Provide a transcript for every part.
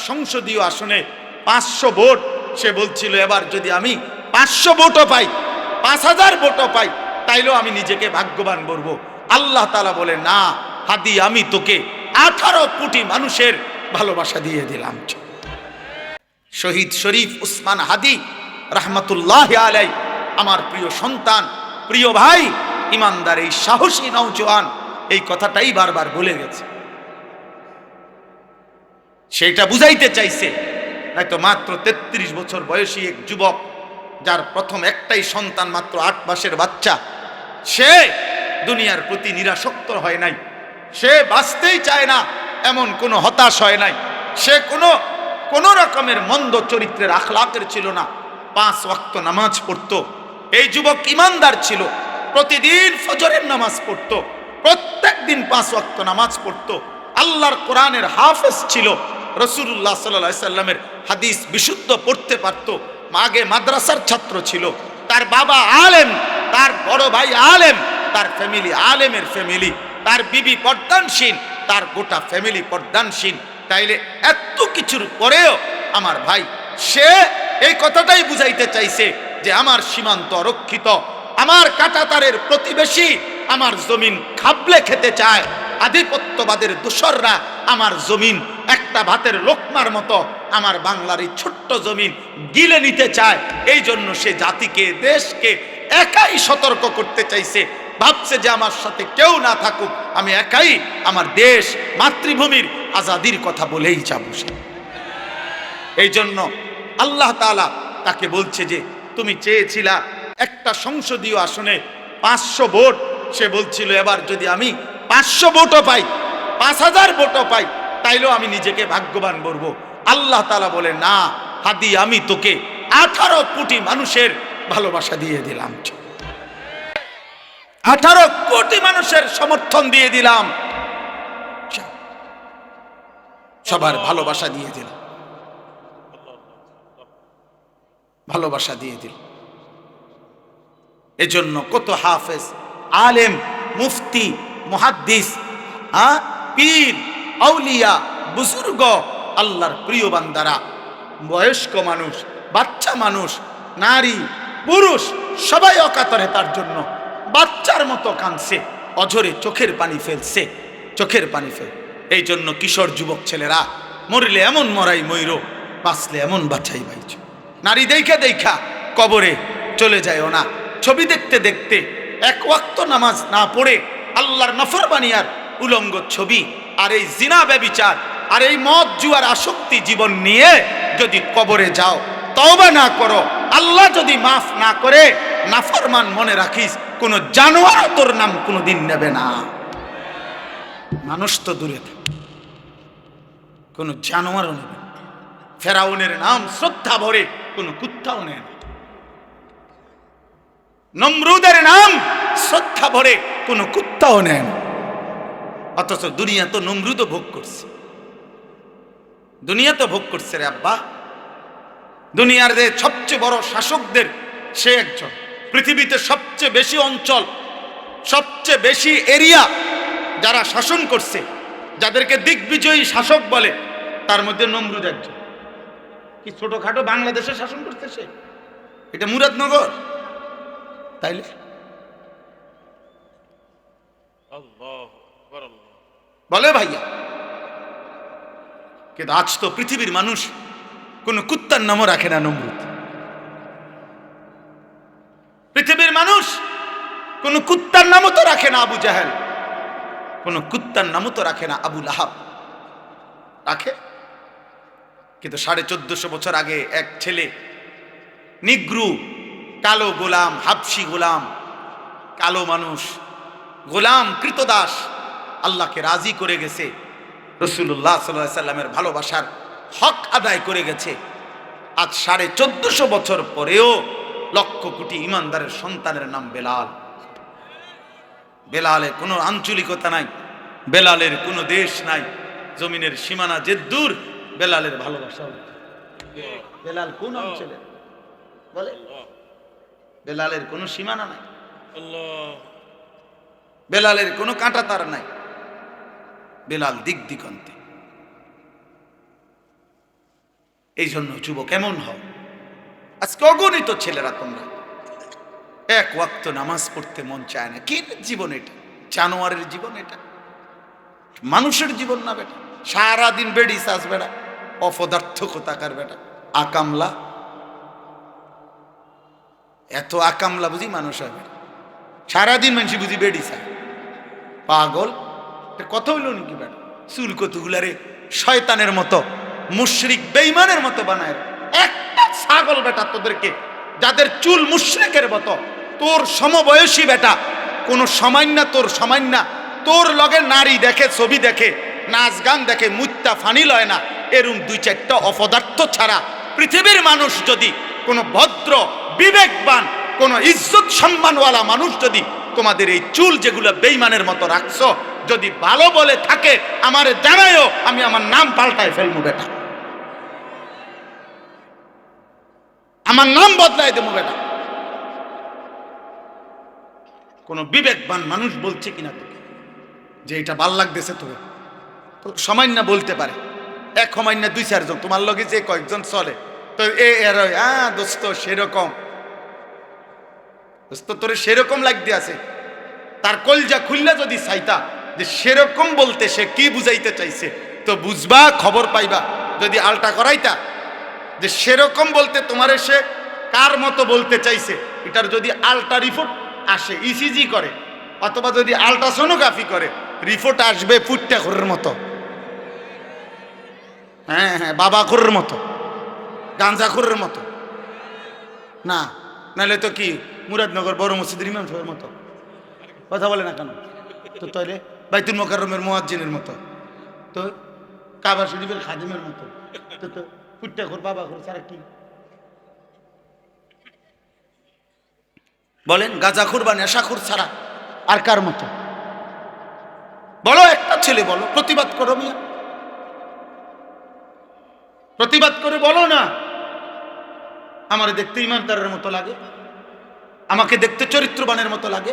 সংসদীয় আসনে 500 ভোট, সে বলছিল এবার যদি আমি 500 ভোটও পাই, 5000 ভোটও পাই, তাইলেও আমি নিজেকে ভাগ্যবান বলবো। আল্লাহ তাআলা বলে, না হাদি, আমি তোকে 18 কোটি মানুষের ভালোবাসা দিয়ে দিলাম। শহীদ শরীফ উসমান হাদি রহমতুল্লাহ আলাই, আমার প্রিয় সন্তান, প্রিয় ভাই, ইমানদার এই সাহসী নওজোয়ান এই কথাটাই বারবার বলে গেছে। সেটা বুঝাইতে চাইছে। হয়তো মাত্র 33 বছর বয়সী এক যুবক, যার প্রথম একটাই সন্তান, মাত্র 8 মাসের বাচ্চা, সে দুনিয়ার প্রতি নিরাসক্ত হয় নাই, সে বাঁচতেই চায় না এমন কোনো হতাশ হয় নাই, সে কোনো রকমের মন্দ চরিত্রের আখলাকের ছিল না, 5 ওয়াক্ত নামাজ পড়তো। এই যুবক ইমানদার ছিল, প্রতিদিন ফজরের নামাজ পড়তো, প্রত্যেক দিন 5 ওয়াক্ত নামাজ পড়তো, আল্লাহর কোরআনের হাফেজ ছিল, রাসূলুল্লাহ সাল্লাল্লাহু আলাইহি সাল্লামের হাদিস বিশুদ্ধ পড়তে পারতো, আগে মাদ্রাসার ছাত্র ছিল, তার বাবা আলেম, তার বড় ভাই আলেম, তার ফ্যামিলি আলেমের ফ্যামিলি, তার বিবি পর্দানশীল, তার গোটা ফ্যামিলি পর্দানশীল। তাইলে এত কিছুর পরেও আমার ভাই, সে এই কথাটাই বুঝাইতে চাইছে যে আমার সীমান্ত অরক্ষিত, আমার কাঁটাতারের প্রতিবেশী আমার জমিন খাবলে খেতে চায়, আধিপত্যবাদের দোসররা আমার জমিন একটা ভাতের লোকমার মতো আমার বাংলার এই ছোট্ট জমিন গিলে নিতে চায়। এই জন্য সে জাতিকে, দেশকে একাই সতর্ক করতে চাইছে, ভাবছে যে আমার সাথে কেউ না থাকুক, আমি একাই আমার দেশ মাতৃভূমির আজাদির কথা বলেই যাবো। সে এই জন্য আল্লাহ তাআলা তাকে বলছে যে তুমি চেয়েছিলা একটা সংসদীয় আসনে 500 ভোট, সে বলছিল এবার যদি আমি 500 ভোটও পাই, 5000 ভোটও পাই, তাইলেও আমি নিজেকে ভাগ্যবান বলবো। আল্লাহ তাআলা বলে, না হাদি, আমি তোকে 18 কোটি মানুষের ভালোবাসা দিয়ে দিলাম, 18 কোটি মানুষের সমর্থন দিয়ে দিলাম, সবার ভালোবাসা দিয়ে দিলাম, ভালোবাসা দিয়ে দিল। এজন্য কত হাফেজ, আলেম, মুফতি, মুহাদ্দিস, পীর, আউলিয়া, বুজুর্গ, আল্লাহর প্রিয় বান্দারা, বয়স্ক মানুষ, বাচ্চা মানুষ, নারী, পুরুষ, সবাই অকাতরে তার জন্য বাচ্চার মতো কাঁদছে, অঝরে চোখের পানি ফেলছে, চোখের পানি ফেল। এই জন্য কিশোর যুবক ছেলেরা, মরলে এমন মরাই ময়ূর, বাঁচলে এমন বাছাই বাইছ। নারী দেখা দেখা কবরে চলে যায় না, ছবি দেখতে দেখতে 1 ওয়াক্ত নামাজ না পড়ে আল্লাহর নাফরমানি আর উলঙ্গ ছবি আর এই জিনা ব্যভিচার আর এই মদ জুয়ার আসক্তি জীবন নিয়ে যদি কবরে যাও, তওবা না করো, আল্লাহ যদি মাফ না করে, নাফরমান মনে রাখিস কোন জানোয়ার তোর নাম কোনদিন নেবে না। মানুষ তো দূরে থাকে, কোন জানোয়ারও নেবে না। ফেরাউনের নাম শ্রদ্ধা ভরে কোন কুত্তাও নেয় না, নমরুদের নাম শ্রদ্ধা ভরে কোন কুত্তাও নেয় না। অথচ দুনিয়া তো নমরুদও ভোগ করছে, দুনিয়া তো ভোগ করছে রে আব্বা। দুনিয়ার যে সবচেয়ে বড় শাসকদের সে একজন, পৃথিবীতে সবচেয়ে বেশি অঞ্চল, সবচেয়ে বেশি এরিয়া যারা শাসন করছে, যাদেরকে দিগ্বিজয়ী শাসক বলে, তার মধ্যে নমরুদ একজন। কি ছোটখাটো বাংলাদেশে শাসন করতে সে? এটা মুরাদনগর, তাইলে বলে ভাইয়া। কিন্তু আজ তো পৃথিবীর মানুষ কোন কুত্তার নামও রাখে না নমরুদ। পৃথিবীর মানুষ কোন কুত্তার নামও তো রাখে না আবু জাহেল, কোন কুত্তার নামও তো রাখে না আবু লাহাব। রাখে? কিন্তু 1450 বছর আগে এক ছেলে, নিগ্রু, কালো গোলাম, হাবশি গোলাম, কালো মানুষ, গোলাম, কৃতদাস, আল্লাহকে রাজি করে গেছে, রাসূলুল্লাহ সাল্লাল্লাহু আলাইহি সাল্লামের ভালোবাসার হক আদায় করে গেছে। আজ 1450 বছর পরেও লক্ষ কোটি ইমানদারের সন্তানের নাম বেলাল। বেলালের কোনো আঞ্চলিকতা নাই, বেলালের কোনো দেশ নাই, জমিনের সীমানা যে দূর, বেলালের ভালোবাসা। বেলাল কোন অঞ্চলের বলে? বেলালের কোনো সীমানা নাই, বেলালের কোনো কাঁটাতার নাই, বেলাল দিক দিগন্তে। এই জন্য যুবক কেমন হও, আজকে অগণিত ছেলেরা তোমরা এক ওয়াক্ত নামাজ পড়তে মন চায় না। কি জীবন এটা? জানোয়ারের জীবন এটা, মানুষের জীবন না বেটা। সারাদিন বেড়ি চাষ বেটা, অপদার্থ কোথাকার বেটা, আকামলা। এত আকামলা বুঝি মানুষ হয় বেটা? সারাদিন মানুষ বুঝি বেড়ি চায়, পাগল। কথা হইল নাকি বেটা? চুল কতগুলারে শয়তানের মতো, মুশরিক বেঈমানের মতো বানায়। একটা ছাগল বেটা তোদেরকে, যাদের চুল মুশরিকের মতো, তোর সমবয়সী বেটা, কোন সামান্য তোর সামান্য তোর লগে নারী দেখে, ছবি দেখে, নাচ গান দেখে, মুত্তা ফানি লয় না, এরম দুই চারটা অপদার্থ ছাড়া পৃথিবীর মানুষ যদি কোনো ভদ্র বিবেকবান কোন ইজ্জত সম্মানওয়ালা মানুষ যদি তোমাদের এই চুল যেগুলো বেঈমানের মতো রাখছো যদি ভালো বলে থাকে, আমারে জানায়ও, আমি আমার নাম পাল্টায় ফেলবো বেটা, আমার নাম বদলায় দেবো বেটা। কোন বিবেকবান মানুষ বলছে কিনা তোকে যে এটা ভাল লাগতেছে তোকে? তো সামান্য বলতে পারে, এক সামান্য দুই চারজন তোমার লগে যে কয়েকজন চলে, তো দোস্ত সেরকম, দোস্ত তোরে সেরকম লাগতে আছে, তার কলজা খুললা যদি চাইতা যে সেরকম বলতে সে কি বুঝাইতে চাইছে, তো বুঝবা, খবর পাইবা। যদি আলটা করাইতা যে সেরকম বলতে তোমার সে কার মতো বলতে চাইছে, এটার যদি আলটা রিপোর্ট আসে, ইসিজি করে অথবা যদি আলট্রাসোনোগ্রাফি করে, রিপোর্ট আসবে ফুটটা ঘরের মতো, হ্যাঁ হ্যাঁ, বাবা ঘরের মতো, গাঞ্জা ঘরের মতো না, নাহলে তো কি মুরাদনগর বড় মসজিদের ইমাম সাহেবের মতো। কথা বলে না কেন? তো তাহলে বাইতুল মোকাররমের মুয়াজ্জিনের মতো, তো কাবা শরীফের খাদিমের মতো, তো তো ফুটটা ঘর বাবা ঘর ছাড়া কি বলেন? গাঁজাখুর বা নেশাখুর ছাড়া আর কার মতো? বলো, একটা ছেলে বলো, প্রতিবাদ করো মিয়া, প্রতিবাদ করে বলো না আমার দেখতে ইমানদারের মতো লাগে, আমাকে দেখতে চরিত্রবানের মতো লাগে,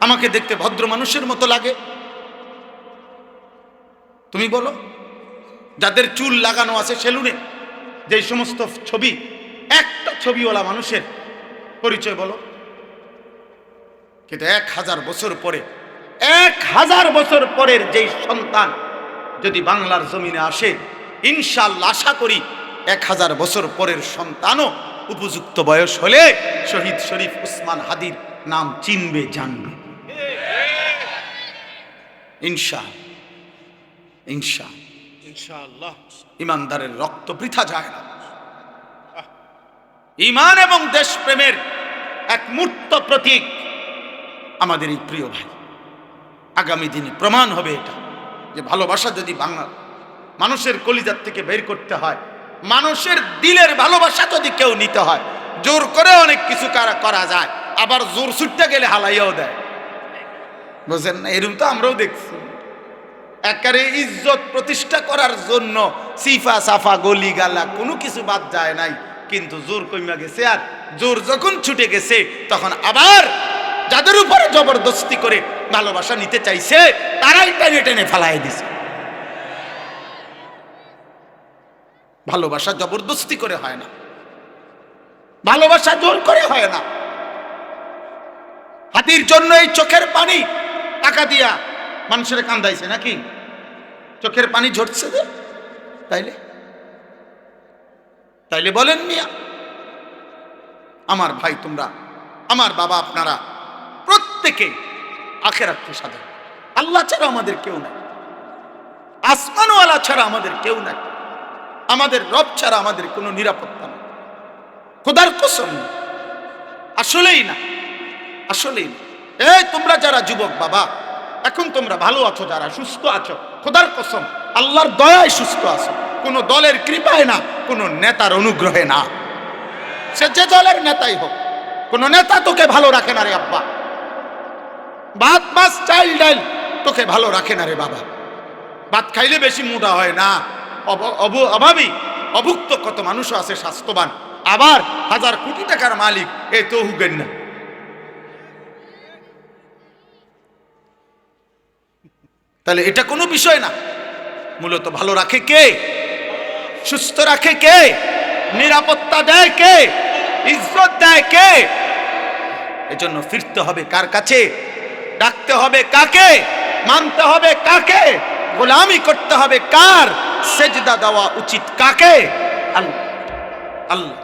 আমাকে দেখতে ভদ্র মানুষের মতো লাগে। তুমি বলো, যাদের চুল লাগানো আছে সেলুনে, যে সমস্ত ছবি, একটা ছবিওয়ালা মানুষের পরিচয় বলো। কিন্তু 1000 বছর পরে, 1000 বছর পরের যেই সন্তান যদি বাংলার জমিনে আসে, ইনশাআল্লাহ আশা করি 1000 বছর পরের সন্তানও উপযুক্ত বয়স হলে শহীদ শরীফ উসমান হাদির নাম চিনবে, জানবে ইনশাআল্লাহ। ইমানদারের রক্ত বৃথা যায় না। ঈমান এবং দেশপ্রেমের এক মূর্ত প্রতীক আমাদের এই প্রিয় ভাই। আগামী দিনে প্রমাণ হবে এটা, যে ভালোবাসা যদি বাংলা মানুষের কলিজার থেকে বের করতে হয়, মানুষের দিলের ভালোবাসা যদি কেউ নিতে হয়, জোর করে অনেক কিছু করা যায়, আবার জোর ছুটতে গেলে হালাইয়াও দেয়। বুঝেন না? এরকম তো আমরাও দেখছি। একেবারে ইজ্জত প্রতিষ্ঠা করার জন্য সিফা সাফা গলি গালা কোনো কিছু বাদ যায় নাই, কিন্তু জোর কইমা গেছে। আর জোর যখন ছুটে গেছে, তখন আবার যাদের উপরে জবরদস্তি করে ভালোবাসা নিতে চাইছে, তারাই টেনে টেনে ফেলাই দিছে। ভালোবাসা জবরদস্তি করে হয় না, ভালোবাসা জোর করে হয় না। হাতির জন্য এই চোখের পানি টাকা দিয়া মানুষের কান্দাইছে নাকি? চোখের পানি ঝরছে যে, তাইলে তাইলে বলেন মিয়া, আমার ভাই তোমরা, আমার বাবা আপনারা প্রত্যেকে আখিরাতকে সাজান। আল্লাহ ছাড়া আমাদের কেউ নাই, আসমানওয়ালা ছাড়া আমাদের কেউ নাই, আমাদের রব ছাড়া আমাদের কোনো নিরাপত্তা নেই। খোদার কসম, আসলেই না, আসলেই না। এই তোমরা যারা যুবক বাবা, এখন তোমরা ভালো আছো, যারা সুস্থ আছো, খোদার কসম আল্লাহর দয়ায় সুস্থ আছো, কোনো দলের কৃপায় না, কোনো নেতার অনুগ্রহে না। সে যে দলের নেতাই হোক, কোনো নেতা তোকে ভালো রাখে না রে আব্বা। ভাত মাছ চাল ডাল তোকে ভালো রাখে না রে বাবা। ভাত খাইলে বেশি মোটা হয় না, অভাবী অভুক্ত কত মানুষও আছে স্বাস্থ্যবান, আবার 1000 কোটি টাকার মালিক, এ তো হুগেন না। তাহলে এটা কোনো বিষয় না, মূলত ভালো রাখে কে? সুস্থ রাখে কে? নিরাপত্তা দেয় কে? ইজ্জত দেয় কে? এজন্য ফিরতে হবে কার কাছে? ডাকতে হবে কাকে? মানতে হবে কাকে? গোলামি করতে হবে কার? সেজদা দেওয়া উচিত কাকে? আল্লাহ। আল্লাহ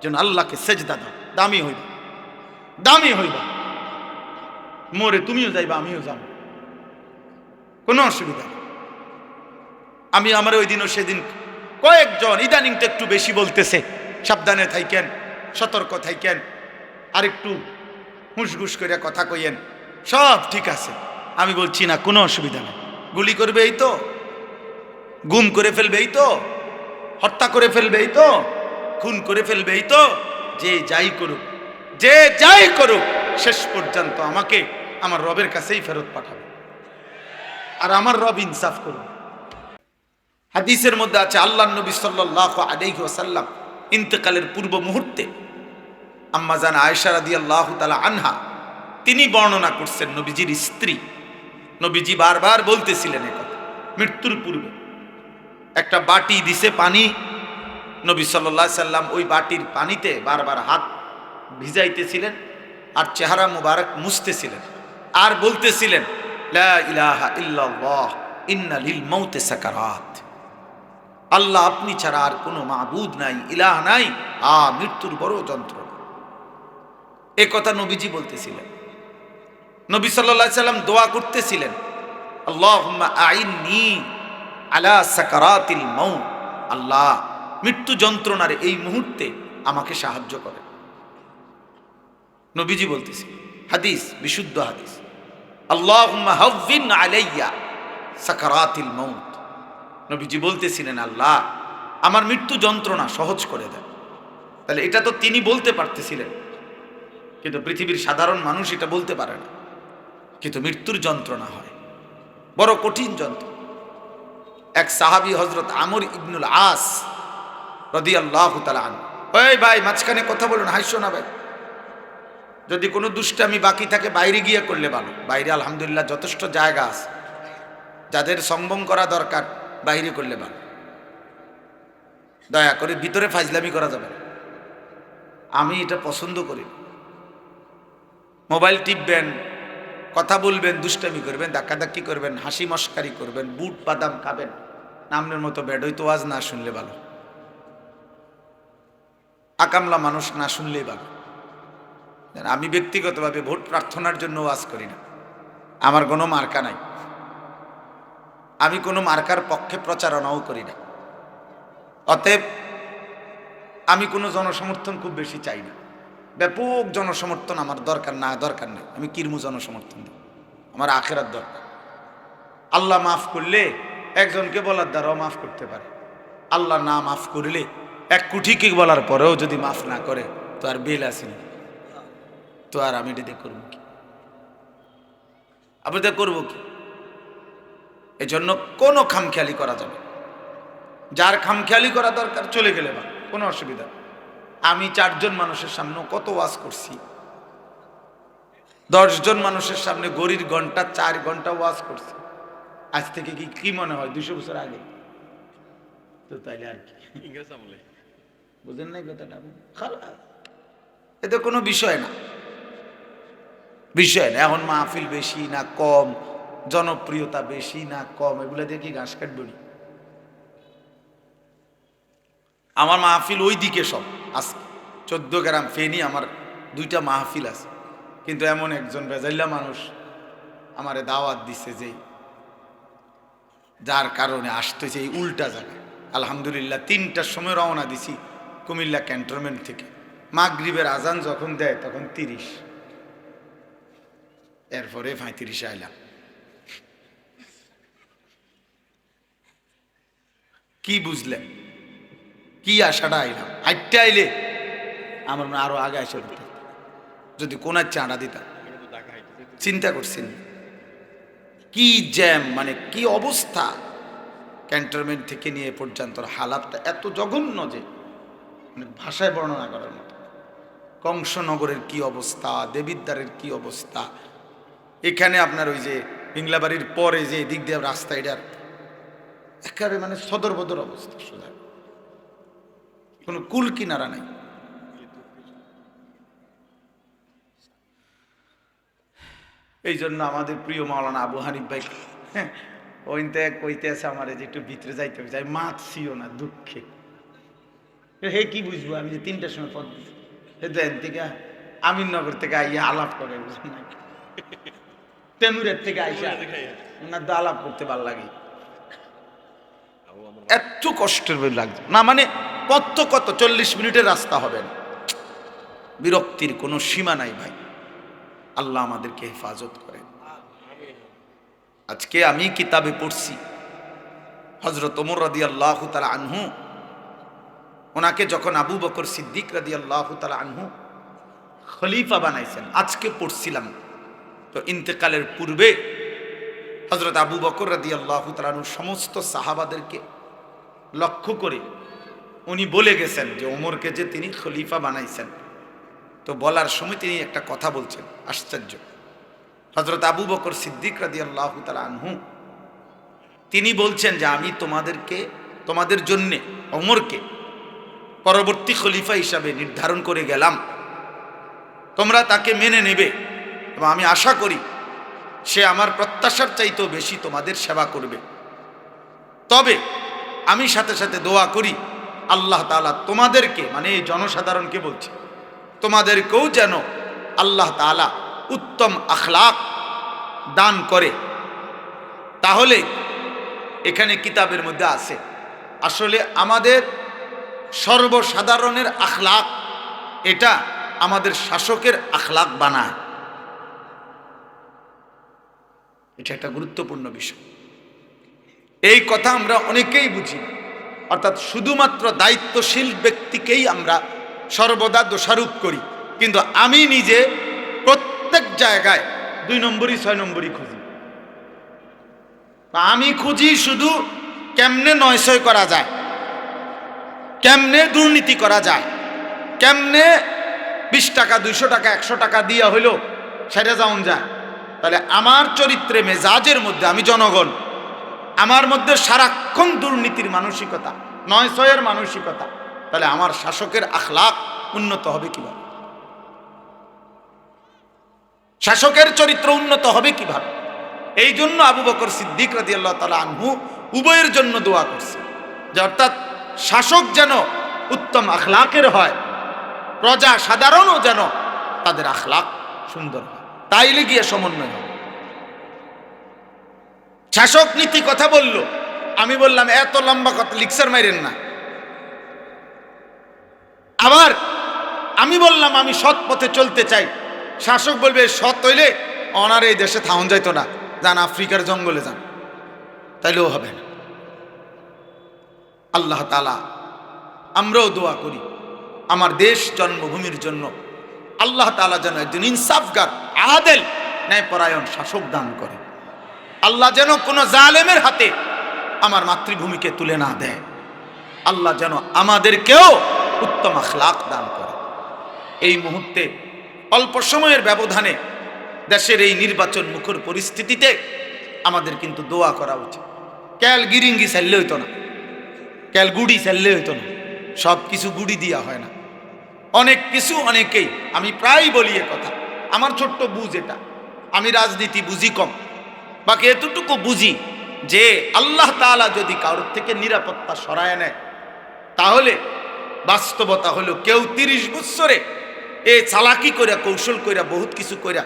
যেন আল্লাহকে সেজদা দাও, দামি হইবা, দামি হইবা। মোরে তুমিও যাইবা, আমিও যাব, কোনো অসুবিধা নেই। আমি আমার ওই দিনও সেদিন কয়েকজন ইদানিং তো একটু বেশি বলতেছে, সাবধানে থাইকেন, সতর্ক থাইকেন, আর একটু হুঁসঘুস করে কথা কইয়েন, সব ঠিক আছে। আমি বলছি না, কোনো অসুবিধা নেই। গুলি করবে এই তো, গুম করে ফেলবে এই তো, হত্যা করে ফেলবে এই তো, খুন করে ফেলবে এই তো, যে যাই করুক, যে যাই করুক, শেষ পর্যন্ত আমাকে আমার রবের কাছেই ফেরত পাঠাবে, আর আমার রব ইনসাফ করবে। হাদিসের মধ্যে আছে আল্লাহর নবী সাল্লাল্লাহু আলাইহি ওয়াসাল্লাম ইন্তেকালের পূর্ব মুহূর্তে আম্মা জান আয়েশা রাদিয়াল্লাহু তাআলা আনহা তিনি বর্ণনা করছেন, নবীজির স্ত্রী, নবীজি বারবার বলতেছিলেন এই কথা, মৃত্যুর পূর্বে একটা বাটি দিছে পানি, নবী সাল্লাল্লাহু আলাইহি সাল্লাম ওই বাটির পানিতে বারবার হাত ভিজাইতেছিলেন আর চেহারা মুবারক মুছতেছিলেন, আর বলতেছিলেন লা ইলাহা ইল্লাল্লাহ ইন্না লিল মাউতি সাকারাত, আল্লাহ আপনি ছাড়া আর কোনো মাবুদ নাই, ইলাহ নাই, মৃত্যুর বড় যন্ত্রণা। এ কথা নবীজি বলতেছিলেন। নবী সাল্লাল্লাহু আলাইহি সাল্লাম দোয়া করতেছিলেন, আল্লাহুম্মা আইন্নি আলা সাকারাতিল মাউত, আল্লাহ মৃত্যু যন্ত্রণার এই মুহূর্তে আমাকে সাহায্য করে। নবীজি বলতেছে, হাদিস বিশুদ্ধ হাদিস, আল্লাহুম্মা হাওয়িন আলাইয়া সাকারাতিল মাউত, নবীজি বলতেছিলেন আল্লাহ আমার মৃত্যু যন্ত্রণা সহজ করে দেন। তাহলে এটা তো তিনি বলতে পারতেছিলেন, কিন্তু পৃথিবীর সাধারণ মানুষ এটা বলতে পারে না, কিন্তু মৃত্যুর যন্ত্রণা হয়, বড় কঠিন যন্ত্র। এক সাহাবী হযরত আমর ইবনুল আস রাদিয়াল্লাহু তাআলা আনহু, ওই ভাই মাঝখানে কথা বলুন, হাসছো না ভাই, যদি কোনো দুষ্টামি বাকি থাকে বাইরে গিয়ে করলে ভালো, বাইরে আলহামদুলিল্লাহ যথেষ্ট জায়গা আছে, যাদের সংবং করা দরকার বাইরে করলে ভালো, দয়া করে ভিতরে ফাজলামি করা যাবে না, আমি এটা পছন্দ করি। মোবাইল টিপবেন, কথা বলবেন, দুষ্টামি করবেন, ধাক্কাধাক্কি করবেন, হাসি মস্কারি করবেন, বুট বাদাম খাবেন, নামনের মতো বেডই তো আজ না শুনলে ভালো, আকামলা মানুষ না শুনলেই ভালো। আমি ব্যক্তিগতভাবে ভোট প্রার্থনার জন্য ওয়াজ করি না, আমার কোনো মার্কা নাই, আমি কোনো মার্কার পক্ষে প্রচারণাও করি না, অতএব আমি কোনো জনসমর্থন খুব বেশি চাই না, ব্যাপক জনসমর্থন আমার দরকার না, দরকার নেই, আমি কিরমু জনসমর্থন দেব, আমার আখেরাত দরকার। আল্লাহ মাফ করলে একজনকে বলার দ্বারাও মাফ করতে পারে, আল্লাহ না মাফ করলে 1 কোটিকে বলার পরেও যদি মাফ না করে তো আর বেল আসেনি, তো আর আমি এটা করবো কি, আমি এটা করবো কি? এই জন্য কোনো খামখেয়ালি করা যাবে, যার খামখেয়ালি করা দরকার চলে গেলে বা কোনো অসুবিধা। আমি 4 জন মানুষের সামনে কত ওয়াজ করছি, 10 জন মানুষের সামনে গড়ির ঘন্টা 4 ঘন্টা ওয়াজ করছি, আজ থেকে কি মনে হয় 200 বছর আগে? তো তাইলে আর কি, বুঝেন নাই কথাটা? এটা কোনো বিষয় না, বিষয় না। এখন মাহফিল বেশি না কম, জনপ্রিয়তা বেশি না কম, এগুলো দিয়ে কি ঘাস কাটবনি? আমার মাহফিল ওই দিকে সব, আজকে 14 গ্রাম ফেনি আমার 2টা মাহফিল আছে, কিন্তু এমন একজন বেজাইল্লা মানুষ আমারে দাওয়াত দিছে যে যার কারণে আসতেছে এই উল্টা জায়গায়। আলহামদুলিল্লাহ 3টার সময় রওনা দিছি কুমিল্লা ক্যান্টনমেন্ট থেকে, মাগরিবের আজান যখন দেয় তখন 30, এরপরে 35 আইলাম। কি বুঝলেন, কি আশাটা আইলাম? হাইটটা আইলে আমার আরো আগে আসে যদি কোনার চাঁড়া দিতাম। চিন্তা করছেন কি জ্যাম, মানে কি অবস্থা, ক্যান্টনমেন্ট থেকে নিয়ে পর্যন্ত হালাতটা এত জঘন্য যে মানে ভাষায় বর্ণনা করার মতো। কংসনগরের কি অবস্থা, দেবিদ্বারের কি অবস্থা, এখানে আপনার ওই যে পিংলাবাড়ির পরে যে দিক দিয়ে রাস্তা, এটার একেবারে মানে সদর বদর অবস্থা, সোজা কোনো কুল কিনারা নাই। এই জন্য আমাদের প্রিয় মাওলানা আবু হানিফ ভাই ওইতে কইতে আছে আমার যে একটু ভিতরে যাইতে হবে, যাই মাছিও না দুঃখে। হে কি বুঝবো আমি যে 3টার সময় পথ এন থেকে আমিননগর থেকে আইয়া আলাপ করে, বুঝলেন না, তেমুরের থেকে আইসা ওনার তো আলাপ করতে ভালো লাগে। এত কষ্টের লাগছে না, মানে পথ তো কত 40 মিনিটের রাস্তা হবে না। বিরক্তির কোনো সীমা নাই ভাই। আল্লাহ আমাদেরকে হেফাজত করেন। আজকে আমি কিতাবে পড়ছি হযরত ওমর রাদিয়াল্লাহু তাআলা আনহু, ওনাকে যখন আবু বকর সিদ্দিক রাদিয়াল্লাহু তাআলা আনহু খলিফা বানাইছেন, আজকে পড়ছিলাম তো ইন্তেকালের পূর্বে হযরত আবু বকর রাদিয়াল্লাহু তাআলা আনহু সমস্ত সাহাবাদেরকে লক্ষ্য করে উনি বলে গেছেন যে ওমরকে যে তিনি খলিফা বানাইছেন। তো বলার সময় তিনি একটা কথা বলছেন, আশ্চর্য। হযরত আবু বকর সিদ্দিক রাদিয়াল্লাহু তাআলা আনহু তিনি বলছেন যে আমি তোমাদের জন্যে ওমরকে পরবর্তী খলিফা হিসাবে নির্ধারণ করে গেলাম, তোমরা তাকে মেনে নেবে এবং আমি আশা করি সে আমার প্রত্যাশার চাইতেও বেশি তোমাদের সেবা করবে। তবে আমি সাথে সাথে দোয়া করি আল্লাহ তাআলা তোমাদেরকে, মানে এই জনসাধারণকে বলছে, তোমাদেরকেও যেন আল্লাহ তাআলা উত্তম আখলাক দান করে। তাহলে এখানে কিতাবের মধ্যে আছে আসলে আমাদের সর্বসাধারণের আখলাক, এটা আমাদের শাসকের আখলাক বানায়। এটা একটা গুরুত্বপূর্ণ বিষয়। এই কথা আমরা অনেকেই বুঝি, অর্থাৎ শুধুমাত্র দায়িত্বশীল ব্যক্তিকেই আমরা সর্বদা দোষারোপ করি, কিন্তু আমি নিজে প্রত্যেক জায়গায় 2 নম্বরই 6 নম্বরই খুঁজি। আমি খুঁজি শুধু কেমনে 900 করা যায়, কেমনে দুর্নীতি করা যায়, কেমনে 20 টাকা 200 টাকা 100 টাকা দিয়া হইলো সেটা যাওন যায়। তাহলে আমার চরিত্রে মেজাজের মধ্যে আমি জনগণ, আমার মধ্যে সারাক্ষণ দুর্নীতির মানসিকতা, 900 মানসিকতা, তাহলে আমার শাসকের আখলাক উন্নত হবে কিভাবে? শাসকের চরিত্র উন্নত হবে কিভাবে? এই জন্য আবু বকর সিদ্দিক রাদিয়াল্লাহু তাআলা আনহু উভয়ের জন্য দোয়া করছে যে অর্থাৎ শাসক যেন উত্তম আখলাকের হয়, প্রজা সাধারণও যেন তাদের আখলাক সুন্দর হয়, তাইলে গিয়ে সমন্বয় হবে। শাসক নীতি কথা বলল, আমি বললাম এত লম্বা কথা লিকচার মাইরেন না। আবার আমি বললাম আমি সৎ পথে চলতে চাই, শাসক বলবে সৎ হইলে ওনার এই দেশে থাউন যাইতো না, যান আফ্রিকার জঙ্গলে যান, তাইলেও হবে না। আল্লাহ তাআলা আমরাও দোয়া করি আমার দেশ জন্মভূমির জন্য আল্লাহ তাআলা যেন একজন ইনসাফগার, আদেল, ন্যায়পরায়ণ শাসক দান করে। আল্লাহ যেন কোনো জালেমের হাতে আমার মাতৃভূমিকে তুলে না দেয়। আল্লাহ যেন আমাদেরকেও উত্তম আখলাক দান করে। এই মুহূর্তে অল্প সময়ের ব্যবধানে দেশের এই নির্বাচন মুখর পরিস্থিতিতে আমাদের কিন্তু দোয়া করা উচিত। ক্যাল গিরিঙ্গি চাইলে হইতো না, ক্যাল গুড়ি চাইলে হইতো না, সব কিছু গুড়ি দিয়া হয় না। অনেক কিছু অনেকেই, আমি প্রায় বলি এ কথা, আমার ছোট্ট বুঝ এটা, আমি রাজনীতি বুঝি কম, বাকি এতটুকু বুঝি যে আল্লাহ তাআলা যদি কারোর থেকে নিরাপত্তা সরায় নেয়, তাহলে বাস্তবতা হলো কেউ 30 বছরে এ চালাকি কইরা কৌশল কইরা বহুত কিছু কইরা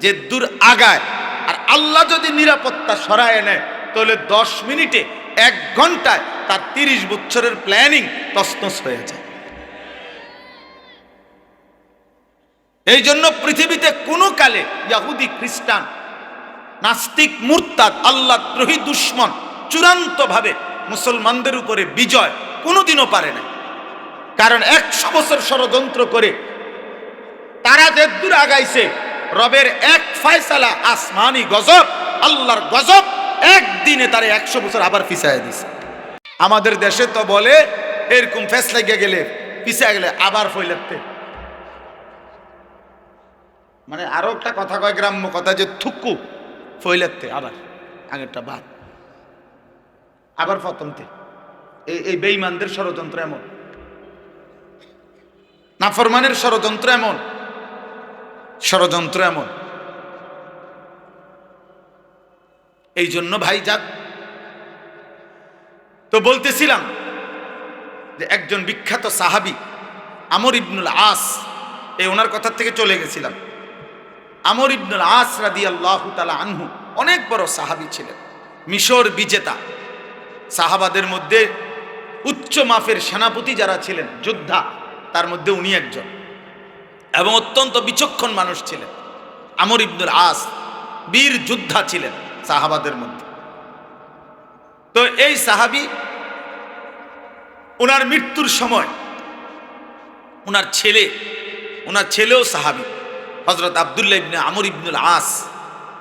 যে দূর আগায়, আর আল্লাহ যদি নিরাপত্তা সরায় নেয় তাহলে 10 মিনিটে 1 ঘন্টায় তার 30 বছরের প্ল্যানিং তছনছ হয়ে যায়। এই জন্য পৃথিবীতে কোনো কালে ইহুদি, খ্রিস্টান, নাস্তিক, মুরতাদ, আল্লাহ দ্রোহী দুশ্মন চূড়ান্তভাবে মুসলমানদের উপরে বিজয় কোনোদিনও পারে না। কারণ 100 বছর ষড়যন্ত্র করে তারা যে দূর আগাইছে, রবের এক ফয়সালা, আসমানি গজব, আল্লাহর গজব, একদিনে তারা 100 বছর আবার পিছায় দিছে। আমাদের দেশে তো বলে এরকম ফেস লাগিয়ে গেলে, পিছিয়ে গেলে আবার ফইলাতে, মানে আরো একটা কথা কয় গ্রাম্য কথা যে থুকু ফইলাতে আবার আগেরটা বাদ। আবার প্রথমতে এই বেঈমানদের ষড়যন্ত্র এমন, নাফরমানের ষড়যন্ত্র এমন, ষড়যন্ত্র এমন। এই জন্য ভাই যাক, তো বলতেছিলাম যে একজন বিখ্যাত সাহাবী আমর ইবনুল আস, এই ওনার কথা থেকে চলে গেছিলাম। আমর ইবনুল আস রাদিয়াল্লাহু তাআলা আনহু অনেক বড় সাহাবী ছিলেন, মিশর বিজেতা। সাহাবাদের মধ্যে উচ্চ মাপের সেনাপতি যারা ছিলেন, যোদ্ধা, তার মধ্যে উনি একজন, এবং অত্যন্ত বিচক্ষণ মানুষ ছিলেন। আমর ইবনুল আস বীর যোদ্ধা ছিলেন সাহাবাদের মধ্যে। তো এই সাহাবী ওনার মৃত্যুর সময় ওনার ছেলেও সাহাবী হযরত আব্দুল্লাহ ইবনে আমর ইবনুল আস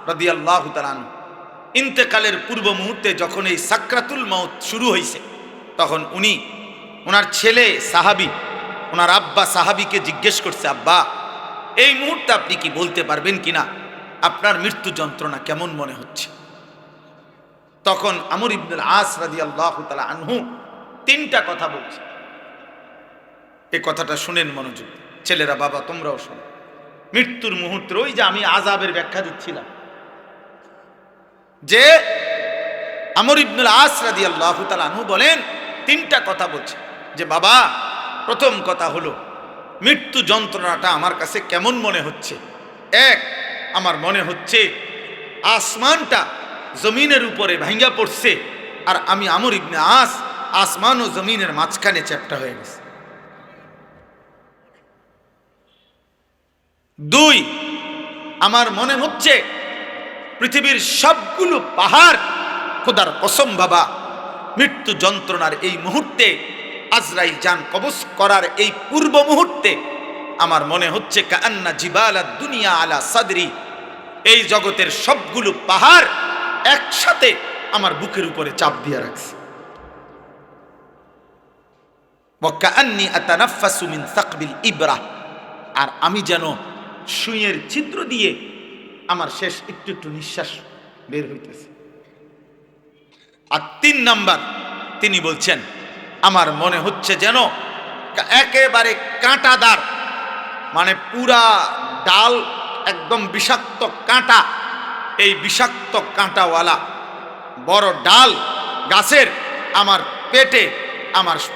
রাদিয়াল্লাহু তাআলা আনহু ইন্তেকালের পূর্ব মুহূর্তে যখন এই সাকরাতুল মাউত শুরু হয়েছে, তখন ওনার ছেলে সাহাবী, ওনার আব্বা সাহাবীকে জিজ্ঞেস করছে, আব্বা এই মুহূর্তে আপনি কি বলতে পারবেন কিনা আপনার মৃত্যু যন্ত্রণা কেমন মনে হচ্ছে? তখন আমর ইবনুল আস রাদিয়াল্লাহু তাআলা আনহু তিনটা কথা বলছে। এই কথাটা শুনেন মনোযোগ, ছেলেরা বাবা তোমরাও শোনো। মৃত্যুর মুহূর্তে ওই যে আমি আযাবের ব্যাখ্যা দিচ্ছিলাম, যে আমর ইবনুল আস রাদিয়াল্লাহু তাআলা আনহু বলেন, তিনটা কথা বলছে যে বাবা, প্রথম কথা হলো মৃত্যু যন্ত্রণাটা আমার কাছে কেমন মনে হচ্ছে। এক, আমার মনে হচ্ছে আসমানটা জমিনের উপরে ভাঙ্গা পড়ছে, আর আমি আমর ইবনে আস আসমান ও জমিনের মাঝখানে চ্যাপ্টা হয়ে গেছে। দুই, আমার মনে হচ্ছে পৃথিবীর সবগুলো পাহাড়, খোদার কসম বাবা, মৃত্যু যন্ত্রণার এই মুহূর্তে, আজরাইল জান কবজ করার এই পূর্ব মুহূর্তে আমার মনে হচ্ছে কান্না জিবালাদ দুনিয়া আলা সাদরি, এই জগতের সবগুলো পাহাড় একসাথে আমার বুকের উপরে চাপ দিয়ে রাখছে। ওয়া কান্নি আতানাফাসু মিন সাকবিল ইবরা, আর আমি যেন সুইয়ের ছিদ্র দিয়ে আমার শেষ একটু একটু নিঃশ্বাস বের হইতেছে। আর তিন নাম্বার, তিনি বলছেন আমার মনে হচ্ছে যেন একেবারে কাঁটাদার, মানে পুরা ডাল একদম বিষাক্ত কাঁটা, এই বিষাক্ত কাঁটাওয়ালা বড় ডাল গাছের আমার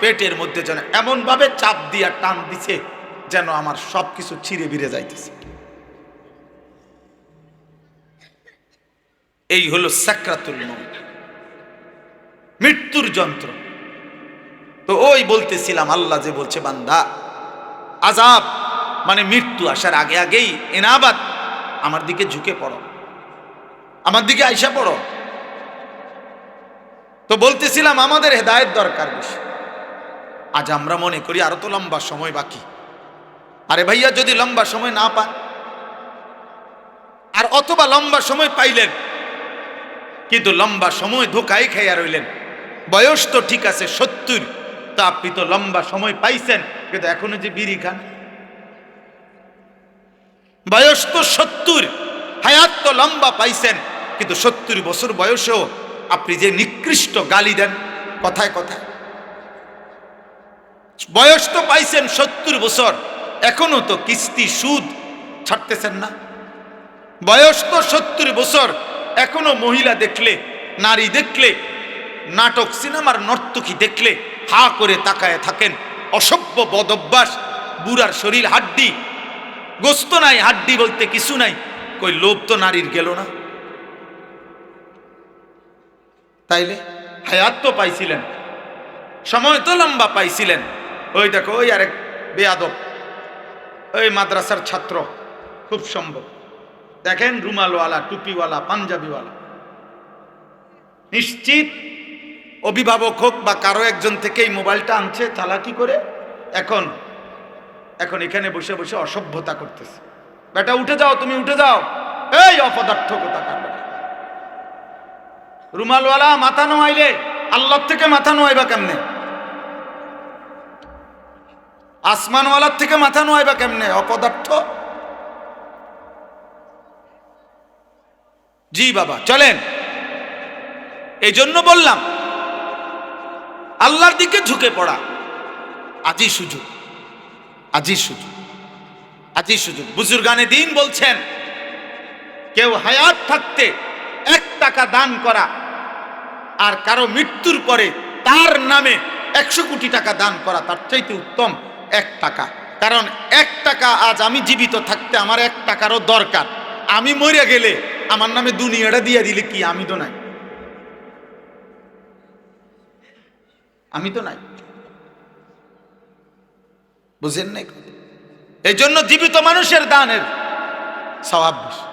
পেটের মধ্যে যেন এমনভাবে চাপ দিয়া টান দিছে যেন আমার সবকিছু ছিঁড়ে বিড়ে যাইতেছে। এই হলো সাকরাতুল মউত, মৃত্যুর যন্ত্র। তো ওই বলতেছিলাম, আল্লাহ যে বলছে বান্দা আযাব মানে মৃত্যু আসার আগে আগেই এনাবাত আমার দিকে ঝুঁকে পড়ো, আমার দিকে আইসা পড়ো। তো বলতেছিলাম আমাদের হেদায়েত দরকার বেশি। আজ আমরা মনে করি আরো তো লম্বা সময় বাকি। আরে ভাইয়া, যদি লম্বা সময় না পান, আর অথবা লম্বা সময় পাইলেন কিন্তু লম্বা সময় ধোকায় খাইয়া রইলেন, বয়স তো ঠিক আছে 70, তা আপনি তো লম্বা সময় পাইছেন কিন্তু এখনো যে বিড়ি খান। বয়স তো 70, হায়াত তো লম্বা পাইছেন, কিন্তু 70 বছর বয়সেও আপনি যে নিকৃষ্ট গালি দেন কথায় কথায়। বয়স তো পাইছেন 70 বছর, এখনো তো কিস্তি সুদ ছাড়তেছেন না। বয়স তো 70 বছর, এখনো মহিলা দেখলে, নারী দেখলে, নাটক সিনেমার নর্তকী দেখলে হা করে তাকায় থাকেন। অসভ্য বদভ্যাস, বুড়ার শরীর হাড্ডি, গোস্ত নাই, হাড্ডি বলতে কিছু নাই। কই লোভ তো নারীর গেল না? তাইলে হায়াত তো পাইছিলেন, সময় তো লম্বা পাইছিলেন। ওই দেখো, ওই আরেক বেয়াদব, ওই মাদ্রাসার ছাত্র, খুব সম্ভব দেখেন, রুমালওয়ালা, টুপিওয়ালা, পাঞ্জাবিওয়ালা, নিশ্চিত অভিভাবক হোক বা কারো একজন থেকে এই মোবাইলটা আনছে চালাকি করে, এখন এখানে বসে বসে অসভ্যতা করতেছে। বেটা উঠে যাও, তুমি উঠে যাও, এই অপদার্থ কোথাকার বেটা। রুমালওয়ালা মাথা নোয়াইলে আল্লাহ থেকে মাথা নোয়াইবা কেমনে? আসমানওয়ালার থেকে মাথা নোয়াইবা কেমনে? অপদার্থ। জি বাবা, চলেন। এই জন্য বললাম আল্লাহর দিকে ঝুঁকে পড়া। আজই সুযোগ, আজই সুযোগ, আজই সুযোগ। বুজুর্গানে দিন বলছেন, কেউ হায়াত থাকতে 1 টাকা দান করা আর কারো মৃত্যুর পরে তার নামে 100 কোটি টাকা দান করা তার চাইতে উত্তম 1 টাকা। কারণ 1 টাকা আজ আমি জীবিত থাকতে আমার 1 টাকারও দরকার। আমি মরে গেলে আমার নামে দুনিয়াটা দিয়ে দিলে কি? আমি তো নাই, আমি তো নাই। বুঝেন নাই? এই জন্য জীবিত মানুষের দানের সওয়াব বেশি।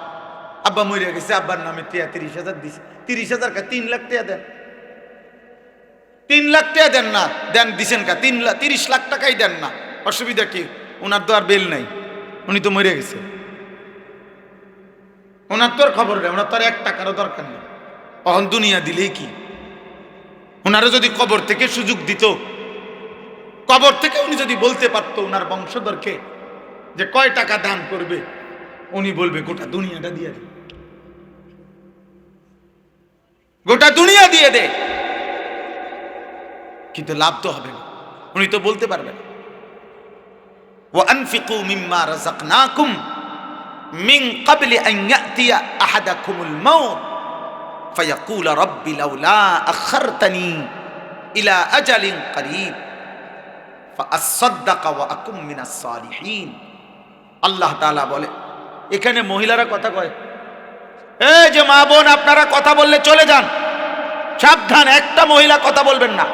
আব্বা মরে গেছে, আব্বার নামে 30,000 দিছে, 30,000 কা 3 লাখ টাকা দেন, 3 লাখ টাকা দেন না, দেন দিছেন কা 30 লাখ টাকাই দেন না, অসুবিধা কি? ওনার তো আর বেল নাই, উনি তো মরে গেছে, ওনার তো আর খবর নেই, ওনার তো আর 1 টাকারও দরকার নেই। তখন দুনিয়া দিলেই কি? ওনারা যদি কবর থেকে সুযোগ দিত, কবর থেকে উনি যদি বলতে পারতো ওনার বংশধরকে যে কয় টাকা দান করবে, উনি বলবে গোটা দুনিয়াটা দিয়ে দে, গোটা দুনিয়া দিয়ে দে, কিন্তু লাভ তো হবে না, উনি তো বলতে পারবেন। ওয়া আনফিকু মিম্মা রাযাকনাকুম মিন ক্বাবলি আন ইয়াতিয়া আহাদাকুমুল মাউত ফায়াকুল রাব্বি লাউলা আখারতানি ইলা আজালিন করিব ফাআসাদদাকা ওয়া আকুম মিনাস সালিহিন। আল্লাহ তাআলা বলে, এখানে মহিলারা কথা কয়, এই যে মা বোন আপনারা কথা বললে চলে যান, সাবধান, একটা মহিলা কথা বলবেন না,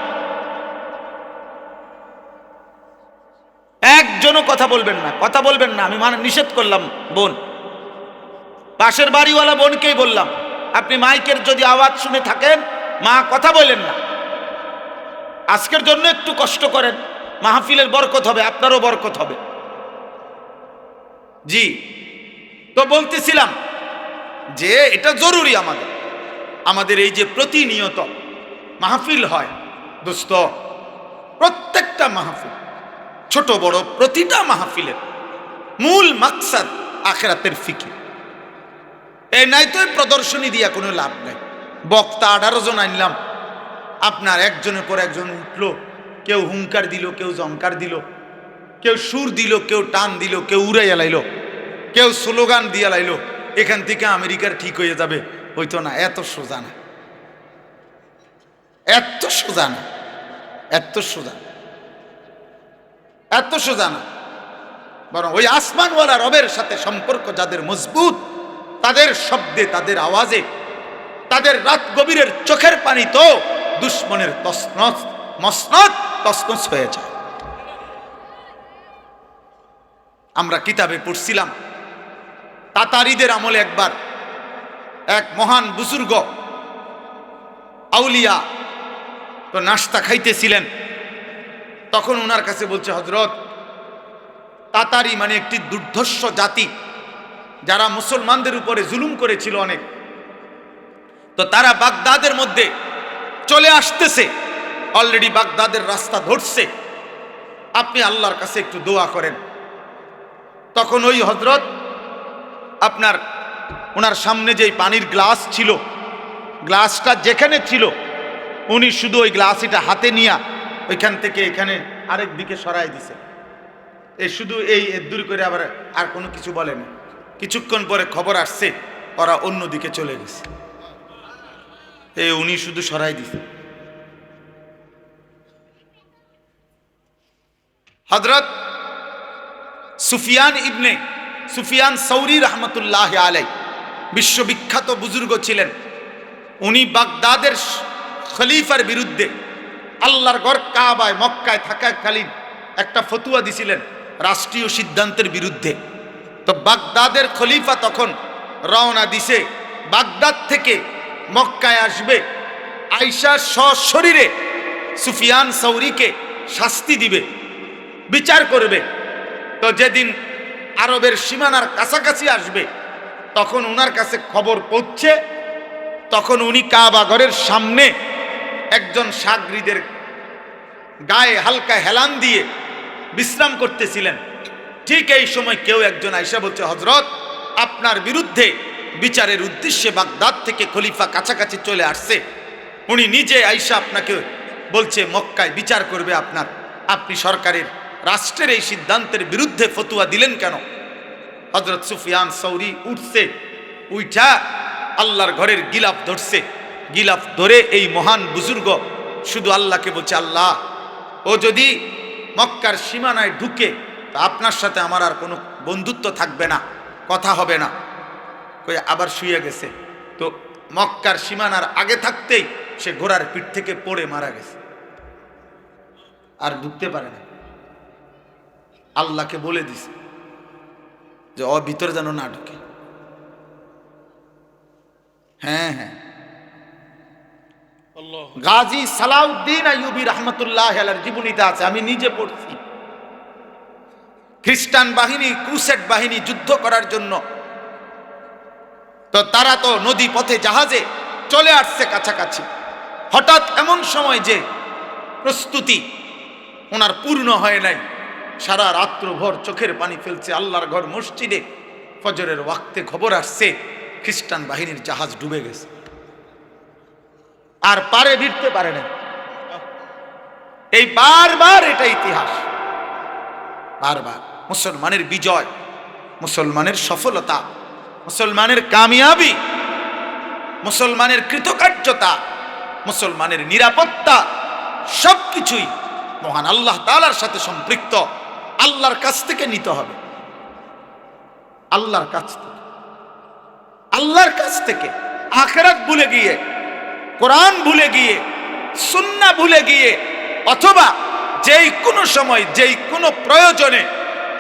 একজনও কথা বলবেন না, কথা বলবেন না, আমি নিষেধ করলাম। বোন, পাশের বাড়িওয়ালা বোনকেই বললাম, আপনি মাইকের যদি আওয়াজ শুনে থাকেন, মা কথা বলেন না, আজকের জন্য একটু কষ্ট করেন, মাহফিলের বরকত হবে, আপনারও বরকত হবে। জি, তো বলতেছিলাম যে এটা জরুরি আমাদের এই যে প্রতিনিয়ত মাহফিল হয় দোস্ত, প্রত্যেকটা মাহফিল, ছোট বড় প্রতিটা মাহফিলের মূল মাকসাদ আখিরাতের ফিকির। এই নাই তো প্রদর্শনী দিয়া কোনো লাভ নাই। বক্তা 18 জন আনলাম, আপনার একজনের পর একজন উঠলো, কেউ হুঙ্কার দিল, কেউ জঙ্কার দিল, কেউ সুর দিল, কেউ টান দিল, কেউ উড়াইয়া লাইল, কেউ স্লোগান দিয়া লাইল, এখান থেকে আমেরিকার ঠিক হয়ে যাবে, হইতো না। এত সোজা না, এত সোজা না, এত সোজা, এত সোজা না। বরং ওই আসমানওয়ালা রবের সাথে সম্পর্ক যাদের মজবুত, তাদের শব্দে, তাদের আওয়াজে, তাদের রাত গভীরের চোখের পানি তো দুশ্মনের তসনস মসনদ তসনস হয়ে যায়। আমরা কিতাবে পড়ছিলাম, তাতারিদের আমলে একবার এক মহান বুজুর্গ আউলিয়া তো নাস্তা খাইতেছিলেন, তখন ওনার কাছে বলছে, হযরত, তাতারি মানে একটি দুর্ধর্ষ জাতি, যারা মুসলমানদের উপরে জুলুম করেছিল অনেক, তো তারা বাগদাদের মধ্যে চলে আসতেছে, অলরেডি বাগদাদের রাস্তা ধরছে, আপনি আল্লাহর কাছে একটু দোয়া করেন। তখন ওই হযরত আপনার ওনার সামনে যেই পানির গ্লাস ছিল, গ্লাসটা যেখানে ছিল, উনি শুধু ওই গ্লাসটা হাতে নিয়ে ওইখান থেকে এখানে আরেক দিকে সরাই দিছে, এই শুধু এই দূর করে, আবার আর কোনো কিছু বলেনি। কিছুক্ষণ পরে খবর আসছে ওরা অন্যদিকে চলে গেছে, উনি শুধু সরাই দিছে। হযরত সুফিয়ান সৌরি রহমতুল্লাহ আলাই বিশ্ববিখ্যাত বুজুর্গ ছিলেন। উনি বাগদাদের খলিফার বিরুদ্ধে আল্লাহর ঘর কাবায় মক্কায় থাকাকালীন একটা ফতুয়া দিছিলেন রাষ্ট্রীয় সিদ্ধান্তের বিরুদ্ধে। তো বাগদাদের খলিফা তখন রওনা দিছে, বাগদাদ থেকে মক্কায় আসবে, আয়েশা সশরীরে সুফিয়ান সৌরিকে শাস্তি দিবে, বিচার করবে। তো যেদিন আরবের সীমানার কাছাকাছি আসবে, তখন উনার কাছে খবর পৌঁছে, তখন উনি কাবা ঘরের সামনে একজন সাগরিদের গায়ে হালকা হেলান দিয়ে বিশ্রাম করতেছিলেন। ঠিক এই সময় কেউ একজন আয়েশা বলছে, হযরত, আপনার বিরুদ্ধে বিচারের উদ্দেশ্যে বাগদাদ থেকে খলিফা কাছাকাছি চলে আসছে, উনি নিজে আয়েশা আপনাকে বলছে মক্কায় বিচার করবে আপনার, আপনি সরকারের রাষ্ট্রের এই সিদ্ধান্তের বিরুদ্ধে ফতুয়া দিলেন কেন? হযরত সুফিয়ান সৌরি উঠছে, উইঠা আল্লাহর ঘরের গিলাফ ধরছে, গিলাফ ধরে এই মহান বুজুর্গ শুধু আল্লাহকে বলছে, আল্লাহ ও যদি মক্কার সীমানায় ঢুকে তা আপনার সাথে আমার আর কোনো বন্ধুত্ব থাকবে না, কথা হবে না। কই আবার শুয়ে গেছে। তো মক্কার সীমানার আগে থাকতেই সে ঘোড়ার পিঠ থেকে পড়ে মারা গেছে, আর ঢুকতে পারে না। আল্লাহকে বলে দিছে যে ও ভিতরে যেন না ঢুকে। হ্যাঁ হ্যাঁ, গাজী সালাউদ্দিন আইয়ুবী রাহমাতুল্লাহ আলাইহির জীবনীতে আছে, আমি নিজে পড়ছি। খ্রিস্টান বাহিনী, ক্রুসেড বাহিনী যুদ্ধ করার জন্য তো তারা তো নদী পথে জাহাজে চলে আসছে কাছাকাছি। হঠাৎ এমন সময় যে প্রস্তুতি ওনার পূর্ণ হয় নাই, সারা রাত্রভর চোখের পানি ফেলছে। আল্লাহর ঘর মসজিদে ফজরের ওয়াক্তে খবর আসছে খ্রিস্টান বাহিনীর জাহাজ ডুবে গেছে, আর পারে ভিড়তে পারে না। এই বারবার এটা ইতিহাস, বারবার মুসলমানের বিজয়, মুসলমানের সফলতা, মুসলমানের কামিয়াবি, মুসলমানের কৃতকার্যতা, মুসলমানের নিরাপত্তা সবকিছুই মহান আল্লাহ তাআলার সাথে সম্পৃক্ত। আল্লাহর কাছ থেকে নিতে হবে, আল্লাহর কাছ থেকে, আল্লাহর কাছ থেকে। আখিরাত ভুলে গিয়ে, কোরআন ভুলে গিয়ে, সুন্নাহ ভুলে গিয়ে, অথবা যেই কোনো সময় যেই কোনো প্রয়োজনে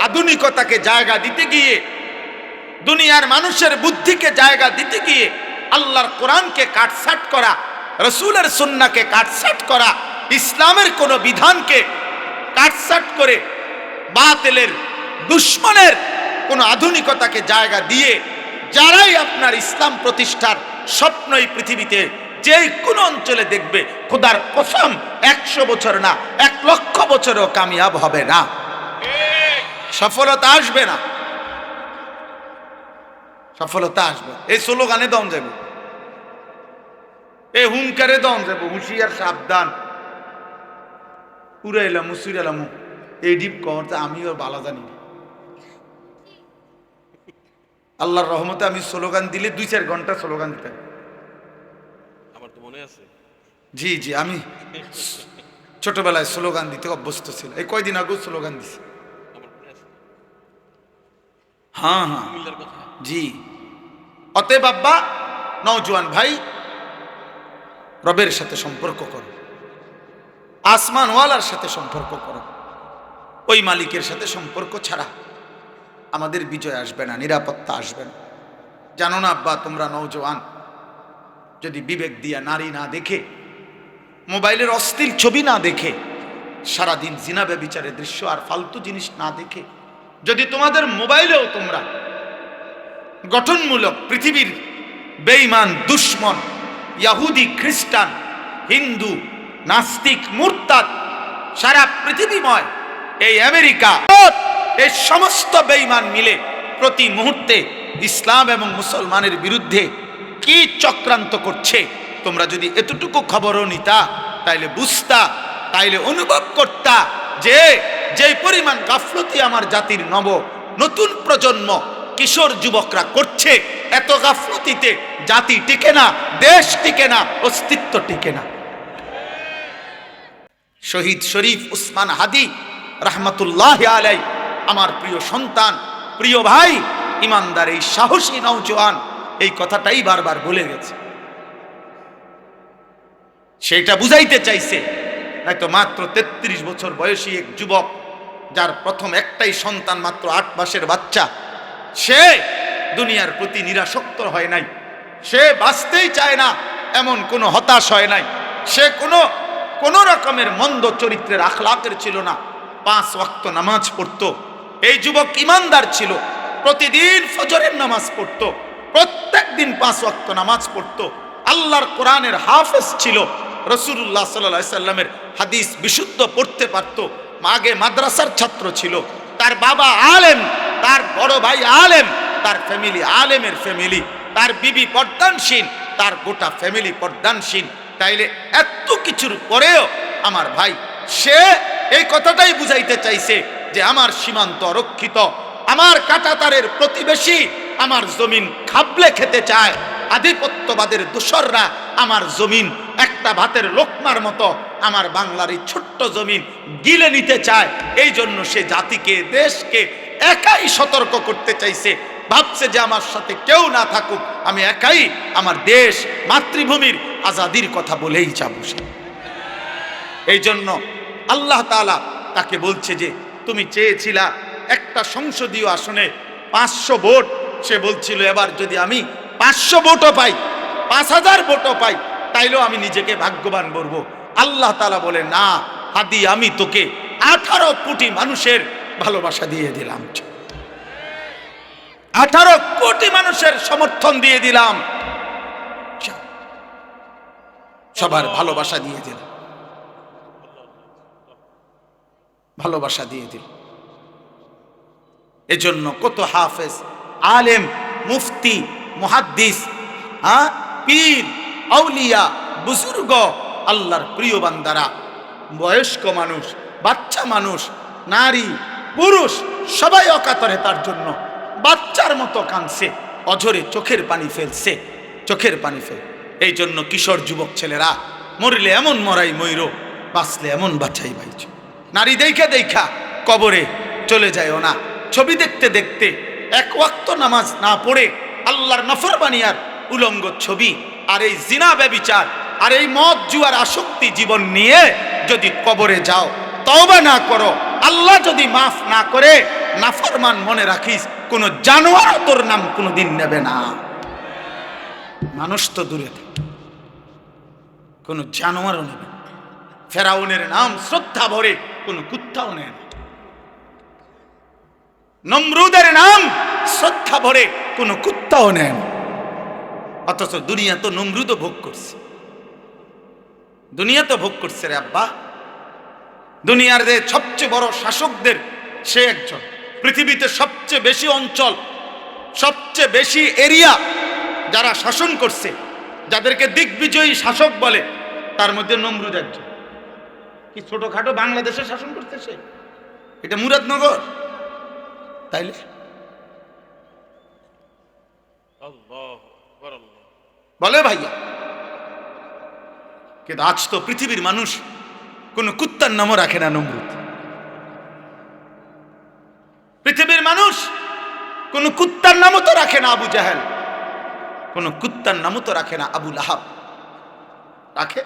আধুনিকতাকে জায়গা দিতে গিয়ে, দুনিয়ার মানুষের বুদ্ধিকে জায়গা দিতে গিয়ে আল্লাহর কোরআনকে কাটছাট করা, রাসূলের সুন্নাহকে কাটছাট করা, ইসলামের কোনো বিধানকে কাটছাট করে বাতিলের দুশমনের কোনো আধুনিকতাকে জায়গা দিয়ে যারাই আপনার ইসলাম প্রতিষ্ঠার স্বপ্নই পৃথিবীতে যে কোনো অঞ্চলে দেখবে, খোদার কসম 100 বছর না 1 লক্ষ বছরও কামিয়াব হবে না, সফলতা আসবে না, সফলতা আসবে। এই স্লোগানে দম যাবে, এই হুঙ্কারে দম যাবে, হুঁশিয়ার সাবধান, উড়াইলাম মুসুরালাম এই ডিপ করতে আমিও বালা জানি। আল্লাহর রহমতে আমি স্লোগান দিলে 2-4 ঘন্টা স্লোগান দিতাম। আমার তো মনে আছে, জি জি, আমি ছোটবেলায় স্লোগান দিতে অভ্যস্ত ছিল। এই কয়দিন আগেও স্লোগান দিছি। হ্যাঁ হ্যাঁ জি। অতএব আব্বা, নওজোয়ান ভাই, রবের সাথে সম্পর্ক করো, আসমানওয়ালার সাথে সম্পর্ক করো। ওই মালিকের সাথে সম্পর্ক ছাড়া আমাদের বিজয় আসবে না, নিরাপত্তা আসবে না। জানো না আব্বা, তোমরা নওজোয়ান যদি বিবেক দিয়া নারী না দেখে, মোবাইলের অশ্লীল ছবি না দেখে, সারাদিন জিনা ব্যভিচারের দৃশ্য আর ফালতু জিনিস না দেখে, যদি তোমাদের মোবাইলেও তোমরা গঠনমূলক পৃথিবীর বেঈমান, দুশমন, ইহুদি, খ্রিস্টান, হিন্দু, নাস্তিক, মুরতাদ, সারা পৃথিবীময় এই আমেরিকা, এই সমস্ত বেঈমান মিলে প্রতি মুহূর্তে ইসলাম এবং মুসলমানের বিরুদ্ধে কি চক্রান্ত করছে, তোমরা যদি এতটুকু খবরও নিতা তাইলে বুঝতা, তাইলে অনুভব করতা যে যেই পরিমাণ গাফলতি আমার জাতির নতুন প্রজন্ম, কিশোর যুবকরা করছে, এত গাফলতিতে জাতি টিকে না, দেশ টিকে না, অস্তিত্ব টিকে না। শহীদ শরীফ উসমান হাদি রাহমাতুল্লাহ আলাই, আমার প্রিয় সন্তান, প্রিয় ভাই, ইমানদার এই সাহসী নওজোয়ান এই কথাটাই বারবার বলে গেছে। সেটা বুঝাইতে চাইছে, নয়তো মাত্র 33 বছর বয়সী এক যুবক, যার প্রথম একটাই সন্তান, মাত্র 8 মাসের বাচ্চা, সে দুনিয়ার প্রতি নিরাসক্ত হয় নাই, সে বাঁচতেই চায় না এমন কোনো হতাশ হয় নাই, সে কোনো রকমের মন্দ চরিত্রের আখলাকের ছিল না, 5 ওয়াক্ত নামাজ পড়তো। এই যুবক ইমানদার ছিল, প্রতিদিন ফজরের নামাজ পড়তো, প্রত্যেক দিন 5 ওয়াক্ত নামাজ পড়তো, আল্লাহর কোরআনের হাফেজ ছিল, রাসূলুল্লাহ সাল্লাল্লাহু আলাইহি সাল্লামের হাদিস বিশুদ্ধ পড়তে পারতো, আগে মাদ্রাসার ছাত্র ছিল, তার বাবা আলেম, তার বড় ভাই আলেম, তার ফ্যামিলি আলেমের ফ্যামিলি, তার বিবি পর্দানশীল, তার গোটা ফ্যামিলি পর্দানশীল। তাইলে এত কিছুর পরেও আমার ভাই, সে এই কথাটাই বুঝাইতে চাইছে যে আমার সীমান্ত অরক্ষিত, আমার কাঁটাতারের প্রতিবেশী আমার জমিন খাবলে খেতে চায়, আধিপত্যবাদের দোসররা আমার জমিন একটা ভাতের লোকমার মতো আমার বাংলার এই ছোট্ট জমিন গিলে নিতে চায়। এই জন্য সে জাতিকে, দেশকে একাই সতর্ক করতে চাইছে, ভাবছে যে আমার সাথে কেউ না থাকুক, আমি একাই আমার দেশ মাতৃভূমির আজাদির কথা বলেই যাব। এই জন্য আল্লাহ তাআলা তাকে বলছে যে তুমি চেয়েছিলা একটা সংসদীয় আসনে 500 ভোট, সে বলছিল এবার যদি আমি 500 ভোটও পাই, 5000 ভোটও পাই, তাইলেও আমি নিজেকে ভাগ্যবান বলবো। আল্লাহ তাআলা বলে না হাদি, আমি তোকে 18 কোটি মানুষের ভালোবাসা দিয়ে দিলাম, 18 কোটি মানুষের সমর্থন দিয়ে দিলাম, সবার ভালোবাসা দিয়ে দিলাম, ভালোবাসা দিয়ে দিল। এজন্য কত হাফেজ, আলেম, মুফতি, মুহাদ্দিস, পীর, আউলিয়া, বুজুর্গ, আল্লাহর প্রিয় বান্দারা, বয়স্ক মানুষ, বাচ্চা মানুষ, নারী, পুরুষ সবাই অকাতরে তার জন্য বাচ্চার মতো কাঁদছে, অঝরে চোখের পানি ফেলছে, চোখের পানি ফেল। এই জন্য কিশোর যুবক ছেলেরা, মরলে এমন মরাই ময়ূর, বাঁচলে এমন বাছাই বাইছ। নারী দেখা দেখা কবরে চলে যায় না, ছবি দেখতে দেখতে এক ওয়াক্ত নামাজ না পড়ে আল্লাহর নাফরমানিয়ার উলঙ্গ ছবি আর এই জিনা ব্যভিচার আর এই মদ জুয়ার আসক্তি জীবন নিয়ে যদি কবরে যাও, তওবা না করো, আল্লাহ যদি মাফ না করে, নাফরমান মনে রাখিস কোন জানোয়ার তোর নাম কোনদিন নেবে না। মানুষ তো দূরে থাকে, কোন জানোয়ারও নেবে না। ফেরাউনের নাম শ্রদ্ধা ভরে কোন কুত্তাও নেয় না। নমরুদের নাম শ্রদ্ধা ভরে কোন কুত্তাও নেয় না। অথচ দুনিয়া তো নমরুদও ভোগ করছে, দুনিয়া তো ভোগ করছে রে আব্বা। দুনিয়ার যে সবচেয়ে বড় শাসকদের সে একজন, পৃথিবীতে সবচেয়ে বেশি অঞ্চল, সবচেয়ে বেশি এরিয়া যারা শাসন করছে, যাদেরকে দিগ্বিজয়ী শাসক বলে, তার মধ্যে নমরুদ একজন। কি ছোটখাটো বাংলাদেশে শাসন করতে সে? এটা মুরাদনগর তাইলে? বলে ভাইয়া। কিন্তু আজ তো পৃথিবীর মানুষ কোন কুত্তার নামও রাখে না নমরুদ। পৃথিবীর মানুষ কোন কুত্তার নামও তো রাখে না আবু জাহেল, কোন কুত্তার নামও তো রাখে না আবু লাহাব। রাখে?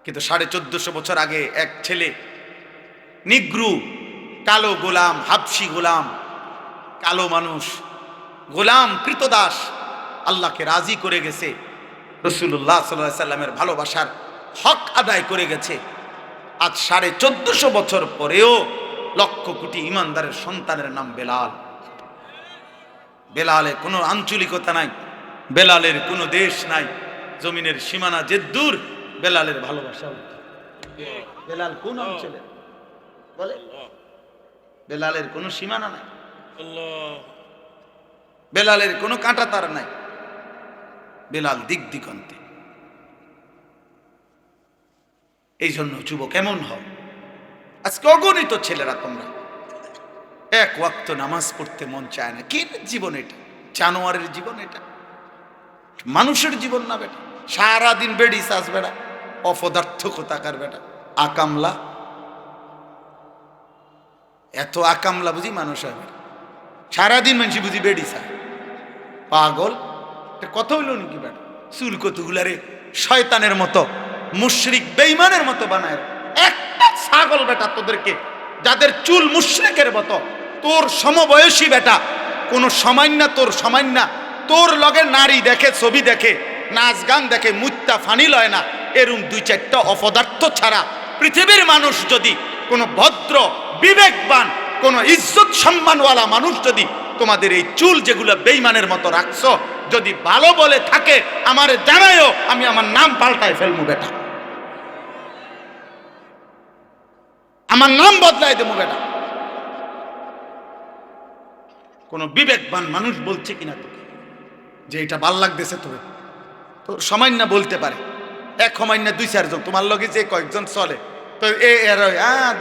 কিন্তু 1450 বছর আগে এক ছেলে, নিগ্রু, কালো গোলাম, হাবশি গোলাম, কালো মানুষ, গোলাম কৃতদাস, আল্লাহকে রাজি করে গেছে, রাসূলুল্লাহ সাল্লাল্লাহু আলাইহি সাল্লামের ভালোবাসার হক আদায় করে গেছে। আজ 1450 বছর পরেও লক্ষ কোটি ইমানদারের সন্তানের নাম বেলাল। বেলালের কোনো আঞ্চলিকতা নাই, বেলালের কোনো দেশ নাই, জমিনের সীমানা যে দূর, বেলালের ভালোবাসা। বেলাল কোন অঞ্চলে বলে? বেলালের কোনো সীমানা নাই, বেলালের কোনো কাঁটাতার নাই, বেলাল দিক দিগন্তে। এই জন্য যুবক এমন হও, আজকে অগণিত ছেলেরা তোমরা এক ওয়াক্ত নামাজ পড়তে মন চায় না। কি জীবন এটা? জানোয়ারের জীবন এটা, মানুষের জীবন না বেটা। সারাদিন বেড়ি চাষ বেড়া, অপদার্থ কোথাকার বেটা, আকামলা। এত আকামলা বুঝি মানুষ হয়? সারাদিন মানুষ বুঝি বেড়ি চায়, পাগল। কথা হইল নাকি বেটা? চুল কতগুলারে শয়তানের মতো, মুশরিক বেঈমানের মতো বানায়। একটা ছাগল বেটা তোদেরকে, যাদের চুল মুশরিকের মতো, তোর সমবয়সী বেটা, কোন সামান্য তোর সামান্য তোর লগে নারী দেখে, ছবি দেখে, নাচ গান দেখে, মুত্তা ফানি লয় না, এরম 2-4টা অপদার্থ ছাড়া পৃথিবীর মানুষ যদি কোন ভদ্র, বিবেকবান, কোন ইজ্জত সম্মানওয়ালা মানুষ যদি তোমাদের এই চুল যেগুলো বেঈমানের মতো রাখছো যদি ভালো বলে থাকে, আমার জানায়ও, আমি আমার নাম পাল্টায় ফেলবো বেটা, আমার নাম বদলায় দেবো বেটা। কোন বিবেকবান মানুষ বলছে কিনা তোকে যে এটা ভাল লাগতেছে, তোর সামান্য বলতে পারে, এক সময় না 2-4 জন তোমার লগে যে কয়েকজন চলে তো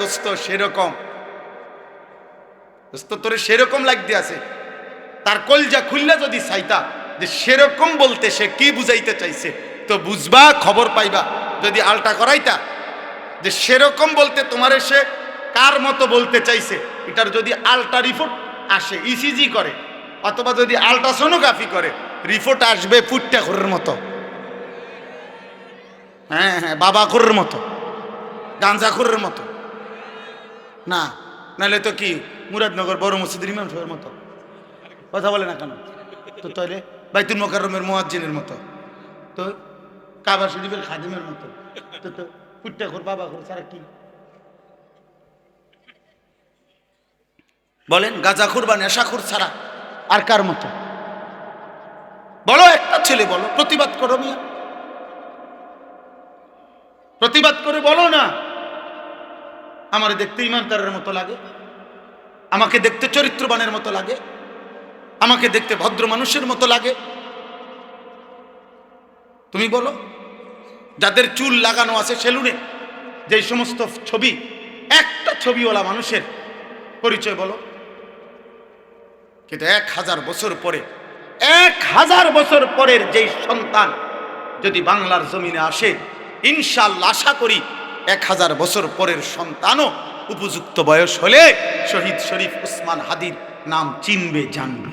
দোস্ত সেরকম দোস্ত তোরে সেরকম লাগতে আছে তার কলজা খুললে যদি চাইতা যে সেরকম বলতে সে কি বুঝাইতে চাইছে তো বুঝবা খবর পাইবা যদি আলটা করাইতা যে সেরকম বলতে তোমারে সে কার মতো বলতে চাইছে এটার যদি আলটা রিপোর্ট আসে ইসিজি করে অথবা যদি আলট্রাসোনোগ্রাফি করে রিপোর্ট আসবে ফুটটা ঘরের মতো হ্যাঁ হ্যাঁ বাবা ঘরের মতো গাঞ্জা ঘরের মতো না নাহলে তো কি মুরাদনগর বড় মসজিদের ইমাম সাহেবের মতো কথা বলে না কেন তো তাহলে বাইতুল মোকাররমের মুয়াজ্জিনের মতো তো কাবা শরীফের খাদিমের মতো তো তো ফুটটা ঘর বাবা ঘর সারা কি বলেন গাঁজাখুর বা নেশাখুর ছাড়া আর কার মতো বলো একটা ছেলে বলো প্রতিবাদ করো মিয়া প্রতিবাদ করে বলো না আমার দেখতে ইমানদারের মতো লাগে আমাকে দেখতে চরিত্রবানের মতো লাগে আমাকে দেখতে ভদ্র মানুষের মতো লাগে তুমি বলো যাদের চুল লাগানো আছে সেলুনে যে সমস্ত ছবি একটা ছবিওয়ালা মানুষের পরিচয় বলো কিন্তু 1000 বছর পরে 1000 বছর পরের যেই সন্তান যদি বাংলার জমিনে আসে ইনশাআল্লাহ আশা করি 1000 বছর পরের সন্তানও উপযুক্ত বয়স হলে শহীদ শরীফ উসমান হাদির নাম চিনবে জানবে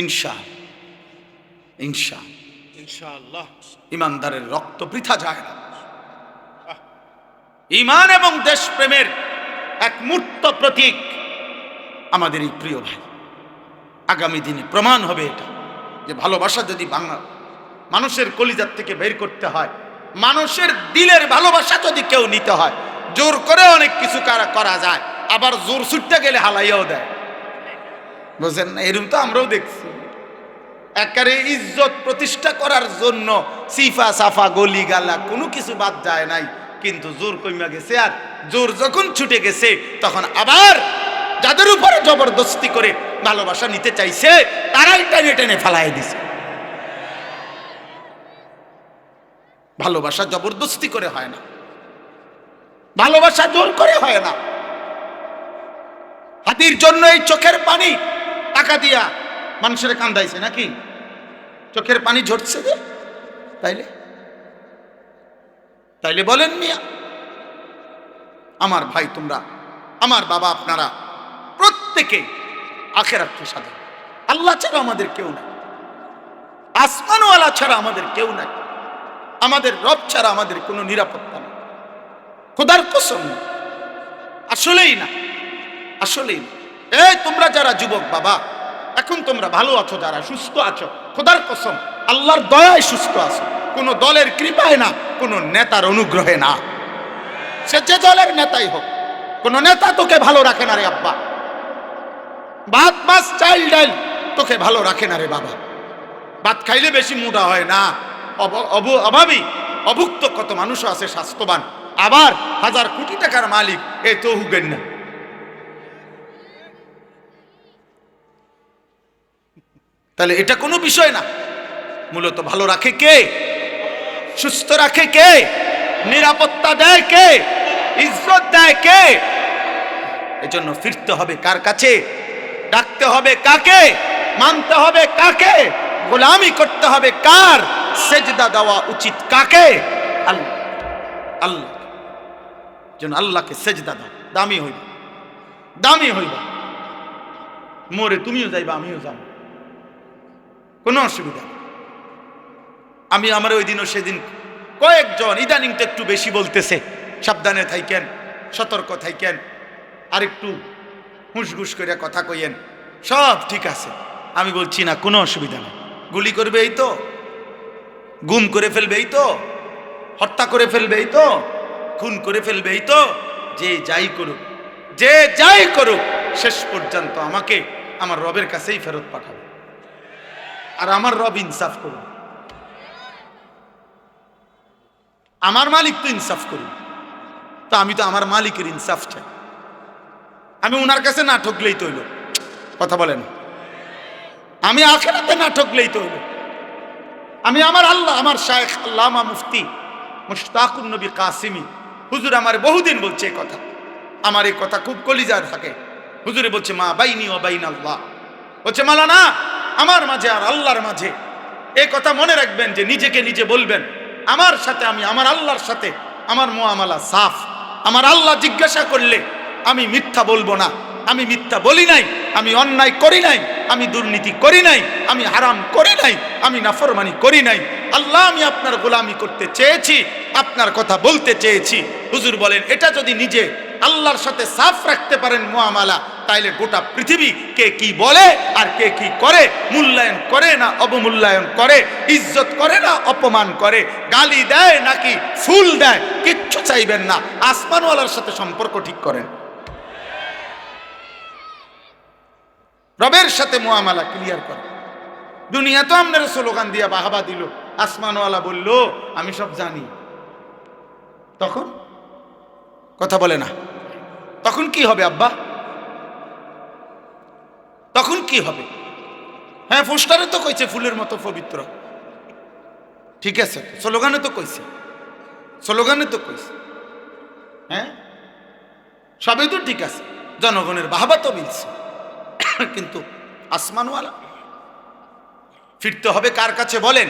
ইনশাআল্লাহ ইনশাআল্লাহ ইমানদারের রক্ত বৃথা যায় না ঈমান এবং দেশপ্রেমের এক মূর্ত প্রতীক আমাদের এই প্রিয় ভাই আগামী দিনে প্রমাণ হবে এটা যে ভালোবাসা যদি বাংলা মানুষের কলিজার থেকে বের করতে হয় মানুষের দিলের ভালোবাসা যদি কেউ নিতে হয় জোর করে অনেক কিছু করা যায় আবার জোর ছুটতে গেলে হালাইয়াও দেয় বুঝেন না এরকম তো আমরাও দেখছি একেবারে ইজ্জত প্রতিষ্ঠা করার জন্য সিফা সাফা গলি গালা কোনো কিছু বাদ যায় নাই কিন্তু জোর কইমা গেছে আর জোর যখন ছুটে গেছে তখন আবার যাদের উপরে জবরদস্তি করে ভালোবাসা নিতে চাইছে তারাই টেনে টেনে ফেলাই দিছে ভালোবাসা জবরদস্তি করে হয় না ভালোবাসা জোর করে হয় না হাতির জন্য এই চোখের পানি টাকা দিয়া মানুষের কান্দাইছে নাকি চোখের পানি ঝরছে যে তাইলে বলেন মিয়া আমার ভাই তোমরা আমার বাবা আপনারা প্রত্যেকে আখিরাতকে সাধে আল্লাহ ছাড়া আমাদের কেউ নাই আসমানওয়ালা ছাড়া আমাদের কেউ নাই আমাদের রব ছাড়া আমাদের কোনো নিরাপত্তা নেই খোদার কসম আসলেই না এই তোমরা যারা যুবক বাবা এখন তোমরা ভালো আছো যারা সুস্থ আছো খোদার কসম আল্লাহর দয়ায় সুস্থ আছো কোনো দলের কৃপায় না কোনো নেতার অনুগ্রহে না সে যে দলের নেতাই হোক কোনো নেতা তোকে ভালো রাখে না রে আব্বা ভাত মাছ চাল ডাল তোকে ভালো রাখে না রে বাবা ভাত খাইলে বেশি মোটা হয় না অভাবী অভুক্ত কত মানুষ আছে স্বাস্থ্যবান আবার 1000 কোটি টাকার মালিক এ তো হুগেন না তাহলে এটা কোনো বিষয় না মূলত ভালো রাখে কে সুস্থ রাখে কে নিরাপত্তা দেয় কে ইজ্জত দেয় কে এজন্য ফিরতে হবে কার কাছে ডাকতে হবে কাকে মানতে হবে কাকে গোলামি করতে হবে কার সেজদা দেওয়া উচিত কাকে আল্লাহ আল্লাহ যেন আল্লাহকে সেজদা দাও দামি হইবা মোরে তুমিও যাইবা আমিও যাব কোনো অসুবিধা নেই আমি আমার ওই দিনও সেদিন কয়েকজন ইদানিং তো একটু বেশি বলতেছে সাবধানে থাইকেন সতর্ক থাইকেন আর একটু হুঁসঘুস করে কথা কইয়েন সব ঠিক আছে আমি বলছি না কোনো অসুবিধা নেই গুলি করবে এই তো গুম করে ফেলবে এই তো হত্যা করে ফেলবে এই তো খুন করে ফেলবে এই তো যে যাই করুক শেষ পর্যন্ত আমাকে আমার রবের কাছেই ফেরত পাঠাবে আর আমার রব ইনসাফ করুন আমার মালিক তো ইনসাফ করুন তো আমি তো আমার মালিকের ইনসাফ চাই আমি ওনার কাছে না ঠকলেই তো হইল কথা বলেন আমি আখিরাতে না ঠকলেই তো হইল আমি আমার আল্লাহ, আমার শায়েখ আল্লামা মুফতি মুশতাকুন নবী কাসিমি হুজুর আমার বহুদিন বলছে এই কথা, আমার এই কথা খুব কলিজার থাকে। হুজুরে বলছে মা বাইনি ও বাইন আল্লাহ, বলছে মাওলানা আমার মাঝে আর আল্লাহর মাঝে, এই কথা মনে রাখবেন যে নিজেকে নিজে বলবেন আমার সাথে আমি আমার আল্লাহর সাথে আমার মুআমালা সাফ। আমার আল্লাহ জিজ্ঞাসা করলে আমি মিথ্যা বলবো না, আমি মিথ্যা বলি নাই, আমি অন্যায় করি নাই, আমি দুর্নীতি করি নাই, আমি হারাম করি নাই, আমি নাফরমানি করি নাই। আল্লাহ আমি আপনার গোলামি করতে চেয়েছি, আপনার কথা বলতে চেয়েছি। হুজুর বলেন এটা যদি নিজে আল্লাহর সাথে সাফ রাখতে পারেন মুআমালা, তাইলে গোটা পৃথিবী কে কি বলে আর কে কি করে, মূল্যায়ন করে না অবমূল্যায়ন করে, ইজ্জত করে না অপমান করে, গালি দেয় নাকি ফুল দেয়, কিচ্ছু চাইবেন না, আসমানওয়ালার সাথে সম্পর্ক ঠিক করেন, রবের সাথে মুআমালা ক্লিয়ার করে। দুনিয়া তো আপনার স্লোগান দিয়া বাহাবা দিল, আসমানওয়ালা বলল আমি সব জানি, তখন কথা বলে না, তখন কি হবে আব্বা, তখন কি হবে? হ্যাঁ পোস্টারে তো কইছে ফুলের মতো পবিত্র, ঠিক আছে, স্লোগানে তো কইছে, স্লোগানে তো কইছে, হ্যাঁ সবই তো ঠিক আছে, জনগণের বাহাবা তো মিলছে, কিন্তু আসমানওয়ালা ফিরতে হবে কার কাছে বলেন?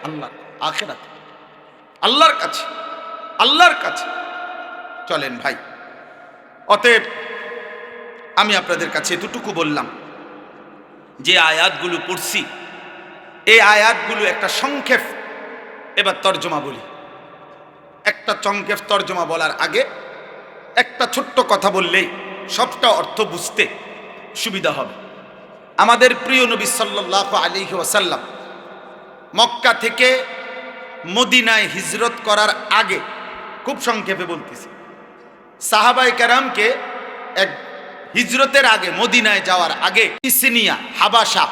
আল্লাহ, আখিরাত আল্লাহর কাছে, আল্লাহর কাছে। চলেন ভাই, অতএব আমি আপনাদের কাছে এতটুকু বললাম, যে আয়াতগুলো পড়ছি এই আয়াতগুলো একটা সংক্ষেপ এবার তর্জমা বলি। একটা সংক্ষেপ তর্জমা বলার আগে একটা ছোট্ট কথা বললেই সবটা অর্থ বুঝতে সুবিধা হবে। আমাদের প্রিয় নবী সাল্লাল্লাহু আলাইহি ওয়াসাল্লাম মক্কা থেকে মদিনায় হিজরত করার আগে, খুব সংক্ষেপে বলতেছি, সাহাবায়ে কেরামকে এক হিজরতের আগে মদিনায় যাওয়ার আগে ইসিনিয়া হাবাসা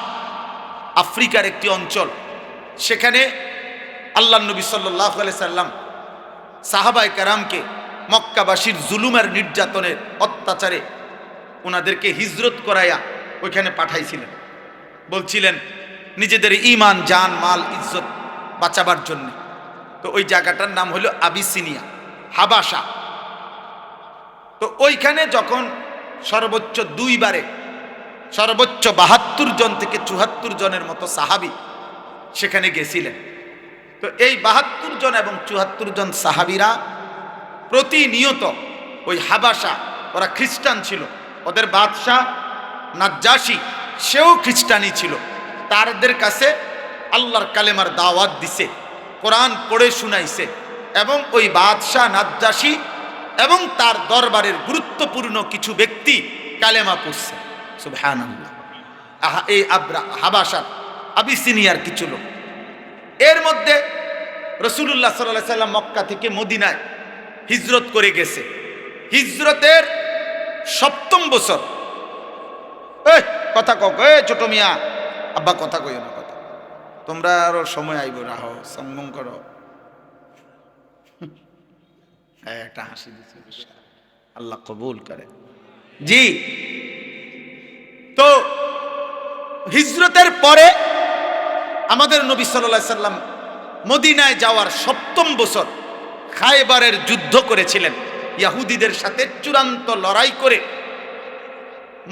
আফ্রিকার একটি অঞ্চল, সেখানে আল্লাহ নবী সাল্লাল্লাহু আলাইহি সাল্লাম সাহাবায়ে কেরামকে মক্কাবাসীর জুলুমের নির্যাতনের অত্যাচারে ওনাদেরকে হিজরত করাইয়া ওইখানে পাঠাইছিলেন। বলছিলেন নিজেদের ঈমান জান মাল ইজ্জত বাঁচাবার জন্য। তো ওই জায়গাটার নাম হলো আবিসিনিয়া হাবাসা। তো ওইখানে যখন সর্বোচ্চ দুইবারে সর্বোচ্চ ৭২ জন থেকে ৭৪ জনের মতো সাহাবী সেখানে গেছিলেন। তো এই ৭২ জন এবং ৭৪ জন সাহাবীরা প্রতিনিয়ত ওই হাবাসা, ওরা খ্রিস্টান ছিল, ওদের বাদশাহ নাজ্জাশী সেও খ্রিস্টানই ছিল, তাদের কাছে আল্লাহর কালেমার দাওয়াত দিছে, কোরআন পড়ে শুনাইছে, এবং ওই বাদশাহ নাজ্জাশী এবং তার দরবারের গুরুত্বপূর্ণ কিছু ব্যক্তি কালেমা পড়ছে। সুবহানাল্লাহ। এই হাবাসার আবিসিনিয়ার কিছু লোক, এর মধ্যে রাসূলুল্লাহ সাল্লাল্লাহু আলাইহি সাল্লাম মক্কা থেকে মদিনায় হিজরত করে গেছে। হিজরতের ৭ম বছর, কথা কক, ছোট মিয়া আব্বা কথা কইও না, কথা তোমরা আরো সময় আইব, রাহো সম্মান করো, একটা হাসি দিচ্ছে, আল্লাহ কবুল করে। জি, তো হিজরতের পরে আমাদের নবী সাল্লাল্লাহু আলাইহি সাল্লাম মদিনায় যাওয়ার ৭ম বছর খায়বারের যুদ্ধ করেছিলেন ইহুদিদের সাথে, চূড়ান্ত লড়াই করে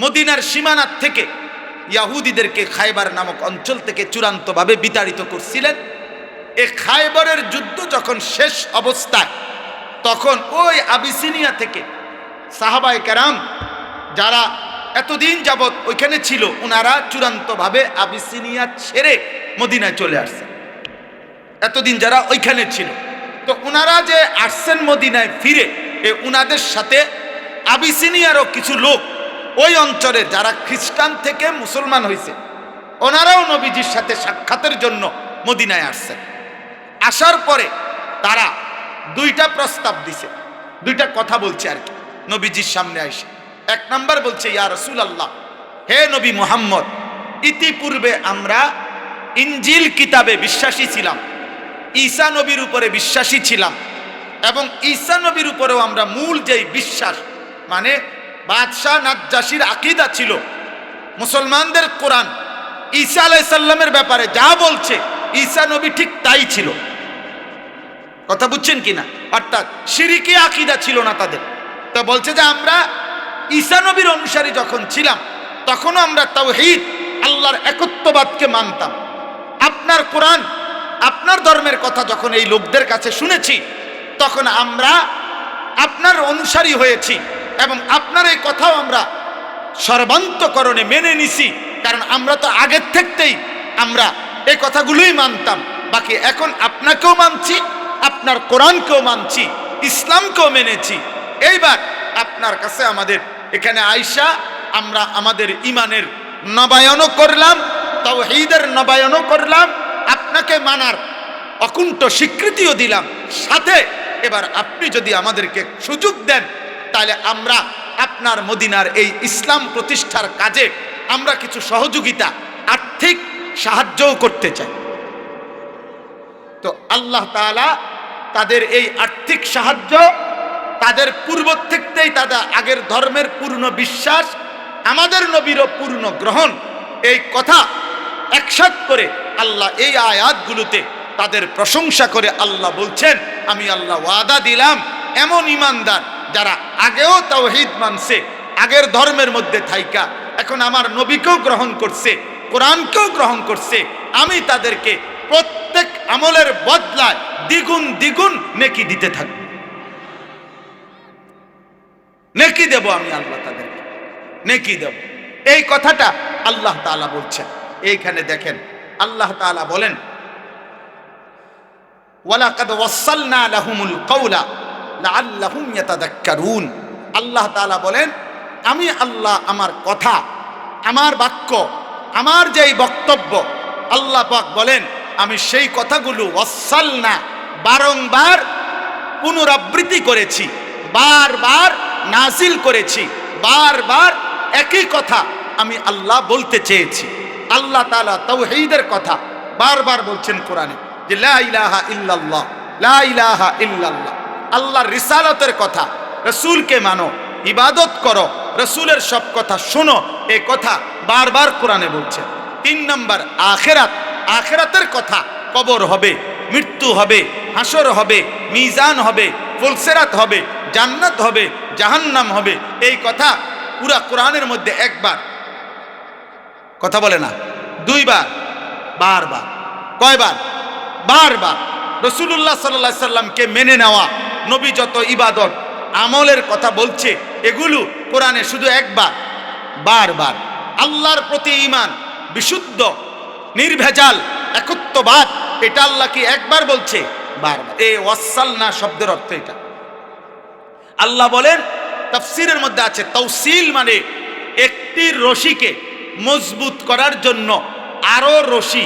মদিনার সীমানার থেকে ইহুদিদেরকে খায়বার নামক অঞ্চল থেকে চূড়ান্তভাবে বিতাড়িত করছিলেন। এই খায়বারের যুদ্ধ যখন শেষ অবস্থায়, তখন ওই আবিসিনিয়া থেকে সাহাবায়ে কেরাম যারা এতদিন যাবৎ ওইখানে ছিল, ওনারা চূড়ান্তভাবে আবিসিনিয়া ছেড়ে মদিনায় চলে আসছেন। এতদিন যারা ওইখানে ছিল, তো ওনারা যে আসছেন মদিনায় ফিরে, ওনাদের সাথে আবিসিনিয়ারও কিছু লোক ওই অঞ্চলে যারা খ্রিস্টান থেকে মুসলমান হয়েছে, ওনারাও নবীজির সাথে সাক্ষাতের জন্য মদিনায় আসছেন। আসার পরে তারা দুইটা প্রস্তাব দিছে, দুইটা কথা বলছে আর কি নবীজির সামনে এসে। এক নাম্বার বলছে, ইয়া রাসূলুল্লাহ, হে নবী মুহাম্মদ, ইতিপূর্বে আমরা ইনজিল কিতাবে বিশ্বাসী ছিলাম, ঈসা নবীর উপরে বিশ্বাসী ছিলাম, এবং ঈসা নবীর উপরেও আমরা মূল যেই বিশ্বাস, মানে বাদশাহ নাজ্জাশীর আকীদা ছিল, মুসলমানদের কোরআন ঈসা আলাইহিস সালামের ব্যাপারে যা বলছে, ঈসা নবী ঠিক তাই ছিল। কথা বুঝছেন কিনা? অর্থাৎ শিরকি আকীদা ছিল না তাদের। তো বলছে যে আমরা ঈসা নবীর অনুসারী যখন ছিলাম তখনও আমরা তাওহীদ, আল্লাহর একত্ববাদকে মানতাম। আপনার কোরআন, আপনার ধর্মের কথা যখন এই লোকদের কাছে শুনেছি তখন আমরা আপনার অনুসারী হয়েছি এবং আপনার এই কথাও আমরা সর্বান্তকরণে মেনে নিছি, কারণ আমরা তো আগের থেকেই আমরা এই কথাগুলোই মানতাম। বাকি এখন আপনাকেও মানছি, আপনার কোরআনকেও মানছি, ইসলামকেও মেনেছি। এইবার আপনার কাছে আমাদের এখানে আইসা আমরা আমাদের ইমানের নবায়নও করলাম, তাওহীদের নবায়নও করলাম, আপনাকে মানার অকুণ্ঠ স্বীকৃতিও দিলাম। সাথে এবার আপনি যদি আমাদেরকে সুযোগ দেন তাহলে আমরা আপনার মদিনার এই ইসলাম প্রতিষ্ঠার কাজে আমরা কিছু সহযোগিতা, আর্থিক সাহায্যও করতে চাই। তো আল্লাহ তাআলা তাদের এই আর্থিক সাহায্য, তাদের পূর্ব থেকেই তাদের আগের ধর্মের পূর্ণ বিশ্বাস, আমাদের নবীরও পূর্ণ গ্রহণ, এই কথা একসাথ করে আল্লাহ এই আয়াতগুলোতে তাদের প্রশংসা করে আল্লাহ বলছেন, আমি আল্লাহ ওয়াদা দিলাম এমন ইমানদার যারা আগেও তাওহীদ মানছে, আগের ধর্মের মধ্যে থাইকা এখন আমার নবীকেও গ্রহণ করছে, কোরআনকেও গ্রহণ করছে, আমি তাদেরকে প্রত্যেক আমলের বদলায় দ্বিগুণ দ্বিগুণ নেকি দিতে থাকব। নেকি দেব আমি আল্লাহ, তাদেরকে নেকি দেব। এই কথাটা আল্লাহ তাআলা বলছেন। এইখানে দেখেন আল্লাহ তাআলা বলেন, ওয়ালাকাদ ওয়াসালনা লাহুমুল কাওলা লাআল্লাহুম ইয়াতাযাক্কারুন। আল্লাহ তাআলা বলেন, আমি আল্লাহ আমার কথা, আমার বাক্য, আমার যেই বক্তব্য, আল্লাহ পাক বলেন আমি সেই কথাগুলো ওয়াসালনা বারংবার পুনরাবৃত্তি করেছি, বারবার নাজিল করেছি, বারবার একই কথা আমি আল্লাহ বলতে চেয়েছি। আল্লাহ তাআলা তাওহীদের কথা বারবার বলছেন কোরআনে যে লা ইলাহা ইল্লাল্লাহ, লা ইলাহা ইল্লাল্লাহ। আল্লাহর রিসালাতের কথা, রাসূলকে মানো, ইবাদত করো, রাসূলের সব কথা শোনো, এই কথা বারবার কোরআনে বলছেন। 3 নম্বর আখিরাত, আখিরাতের কথা, কবর হবে, মৃত্যু হবে, হাসর হবে, মিজান হবে, ফুলসিরাত হবে, জান্নাত হবে, জাহান্নাম হবে, এই কথা পুরা কোরআনের মধ্যে একবার, কথা বলে না, 2 বার, বারবার। কয়বার? বারবার। রাসূলুল্লাহ সাল্লাল্লাহু আলাইহি সাল্লামকে মেনে নেওয়া, নবী যত ইবাদত আমলের কথা বলছে এগুলো কোরআনে শুধু একবার, বারবার। আল্লাহর প্রতি ঈমান, বিশুদ্ধ নির্ভেজাল একত্ববাদ, এটা আল্লাহ কি একবার বলছে? বারবার। এই ওয়াসালনা শব্দের অর্থ এটা। আল্লাহ বলেন, তাফসীরের মধ্যে আছে তাওসিল মানে একটি রশিকে মজবুত করার জন্য আরো রশি,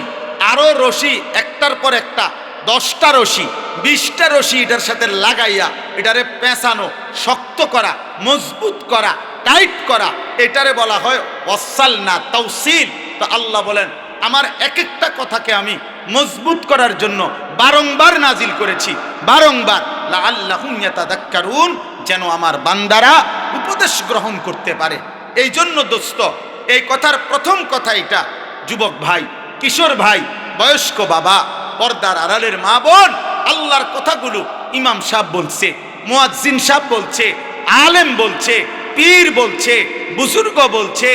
আরো রশি, একটার পর একটা 10টা রশি, 20টা রশি এটার সাথে লাগাইয়া এটারে পেঁচানো, শক্ত করা, মজবুত করা, টাইট করা, এটারে বলা হয় ওয়াসালনা, তাওসিল। তো আল্লাহ বলেন আমার এক একটা কথাকে আমি মজবুত করার জন্য বারংবার নাজিল করেছি, বারংবার, লাআল্লাহুম ইয়াতাযাক্কারুন, যেন আমার বান্দারা উপদেশ গ্রহণ করতে পারে। এই জন্য দোস্ত, এই কথার প্রথম কথা এটা, যুবক ভাই, কিশোর ভাই, বয়স্ক বাবা, পর্দার আড়ালের মা বোন, আল্লাহর কথাগুলো ইমাম সাহেব বলছে, মুয়াজ্জিন সাহেব বলছে, আলেম বলছে, পীর বলছে, বুজুর্গ বলছে,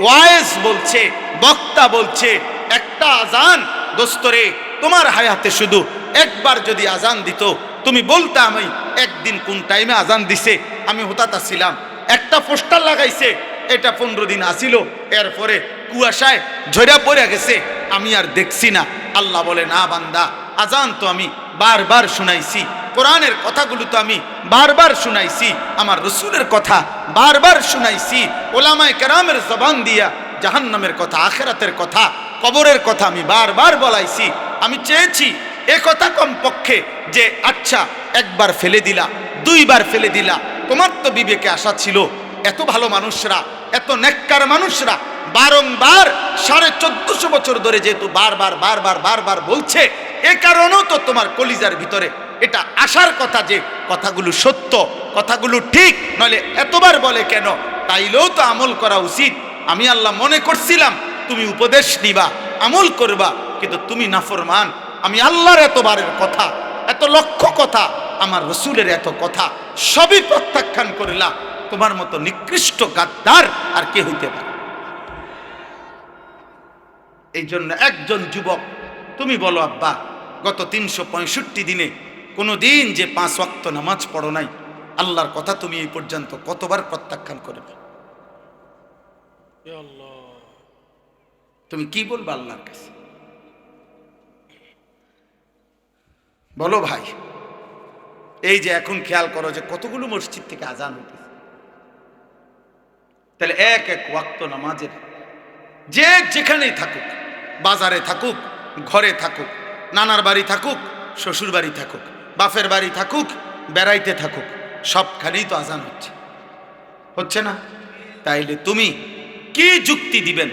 ওয়াইজ বলছে, বক্তা বলছে, একটা আজান দোস্তরে তোমার হায়াতে শুধু একবার যদি আজান দিত, তুমি বলতে আমি একদিন কোন টাইমে আজান দিছে আমি হতাতা ছিলাম, একটা পোস্টার লাগাইছে এটা 15 দিন আসিল, এরপরে কুয়াশায় ঝরা পড়ে গেছে, আমি আর দেখছি না। আল্লাহ বলে না বান্দা, আজান তো আমি বারবার শুনাইছি, কোরআনের কথাগুলো তো আমি বারবার শুনাইছি, আমার রসুলের কথা বারবার শুনাইছি, ওলামায়ে কেরামের জবান দিয়া জাহান্নামের কথা, আখিরাতের কথা, কবরের কথা আমি বারবার বলাইছি। আমি চেয়েছি এ কথা কমপক্ষে যে আচ্ছা একবার ফেলে দিলা, 2 বার ফেলে দিলা, তোমার তো বিবেকে আশা ছিল, এত ভালো মানুষরা, এত নেককার মানুষরা বারংবার 1450 বছর ধরে যেহেতু বারবার বারবার বারবার বলছে, এ কারণেও তো তোমার কলিজার ভিতরে এটা আসার কথা যে কথাগুলো সত্য, কথাগুলো ঠিক, নইলে এতবার বলে কেন? তাইলেও তো আমল করা উচিত। আমি আল্লাহ মনে করছিলাম তুমি উপদেশ নিবা, আমল করবা, কিন্তু তুমি নাফরমান। আমি আল্লাহর এতবারের কথা, এত লক্ষ কথা, আমার রসুলের এত কথা সবই প্রত্যাখ্যান করিলা। তোমার মতো নিকৃষ্ট গাদ্দার আর কে হইতে পারে? এই জন্য একজন যুবক, তুমি বলো আব্বা, গত ৩৬৫ দিনে কোনো দিন যে 5 ওয়াক্ত নামাজ পড়ো নাই, আল্লাহর কথা তুমি এই পর্যন্ত কতবার প্রত্যাখ্যান করবে? ইয়া আল্লাহ, তুমি কি বলবে আল্লাহর কাছে? বলো ভাই। এই যে এখন খেয়াল করো যে কতগুলো মসজিদ থেকে আজান হইতেছে, তাহলে এক এক ওয়াক্ত নামাজের যে যেখানেই থাকুক, বাজারে থাকুক, ঘরে থাকুক, নানার বাড়ি থাকুক, শ্বশুর বাড়ি থাকুক, বাপের বাড়ি থাকুক, বেড়াইতে থাকুক, সবখানেই তো আজান হচ্ছে, হচ্ছে না? তাইলে তুমি কি যুক্তি দিবেন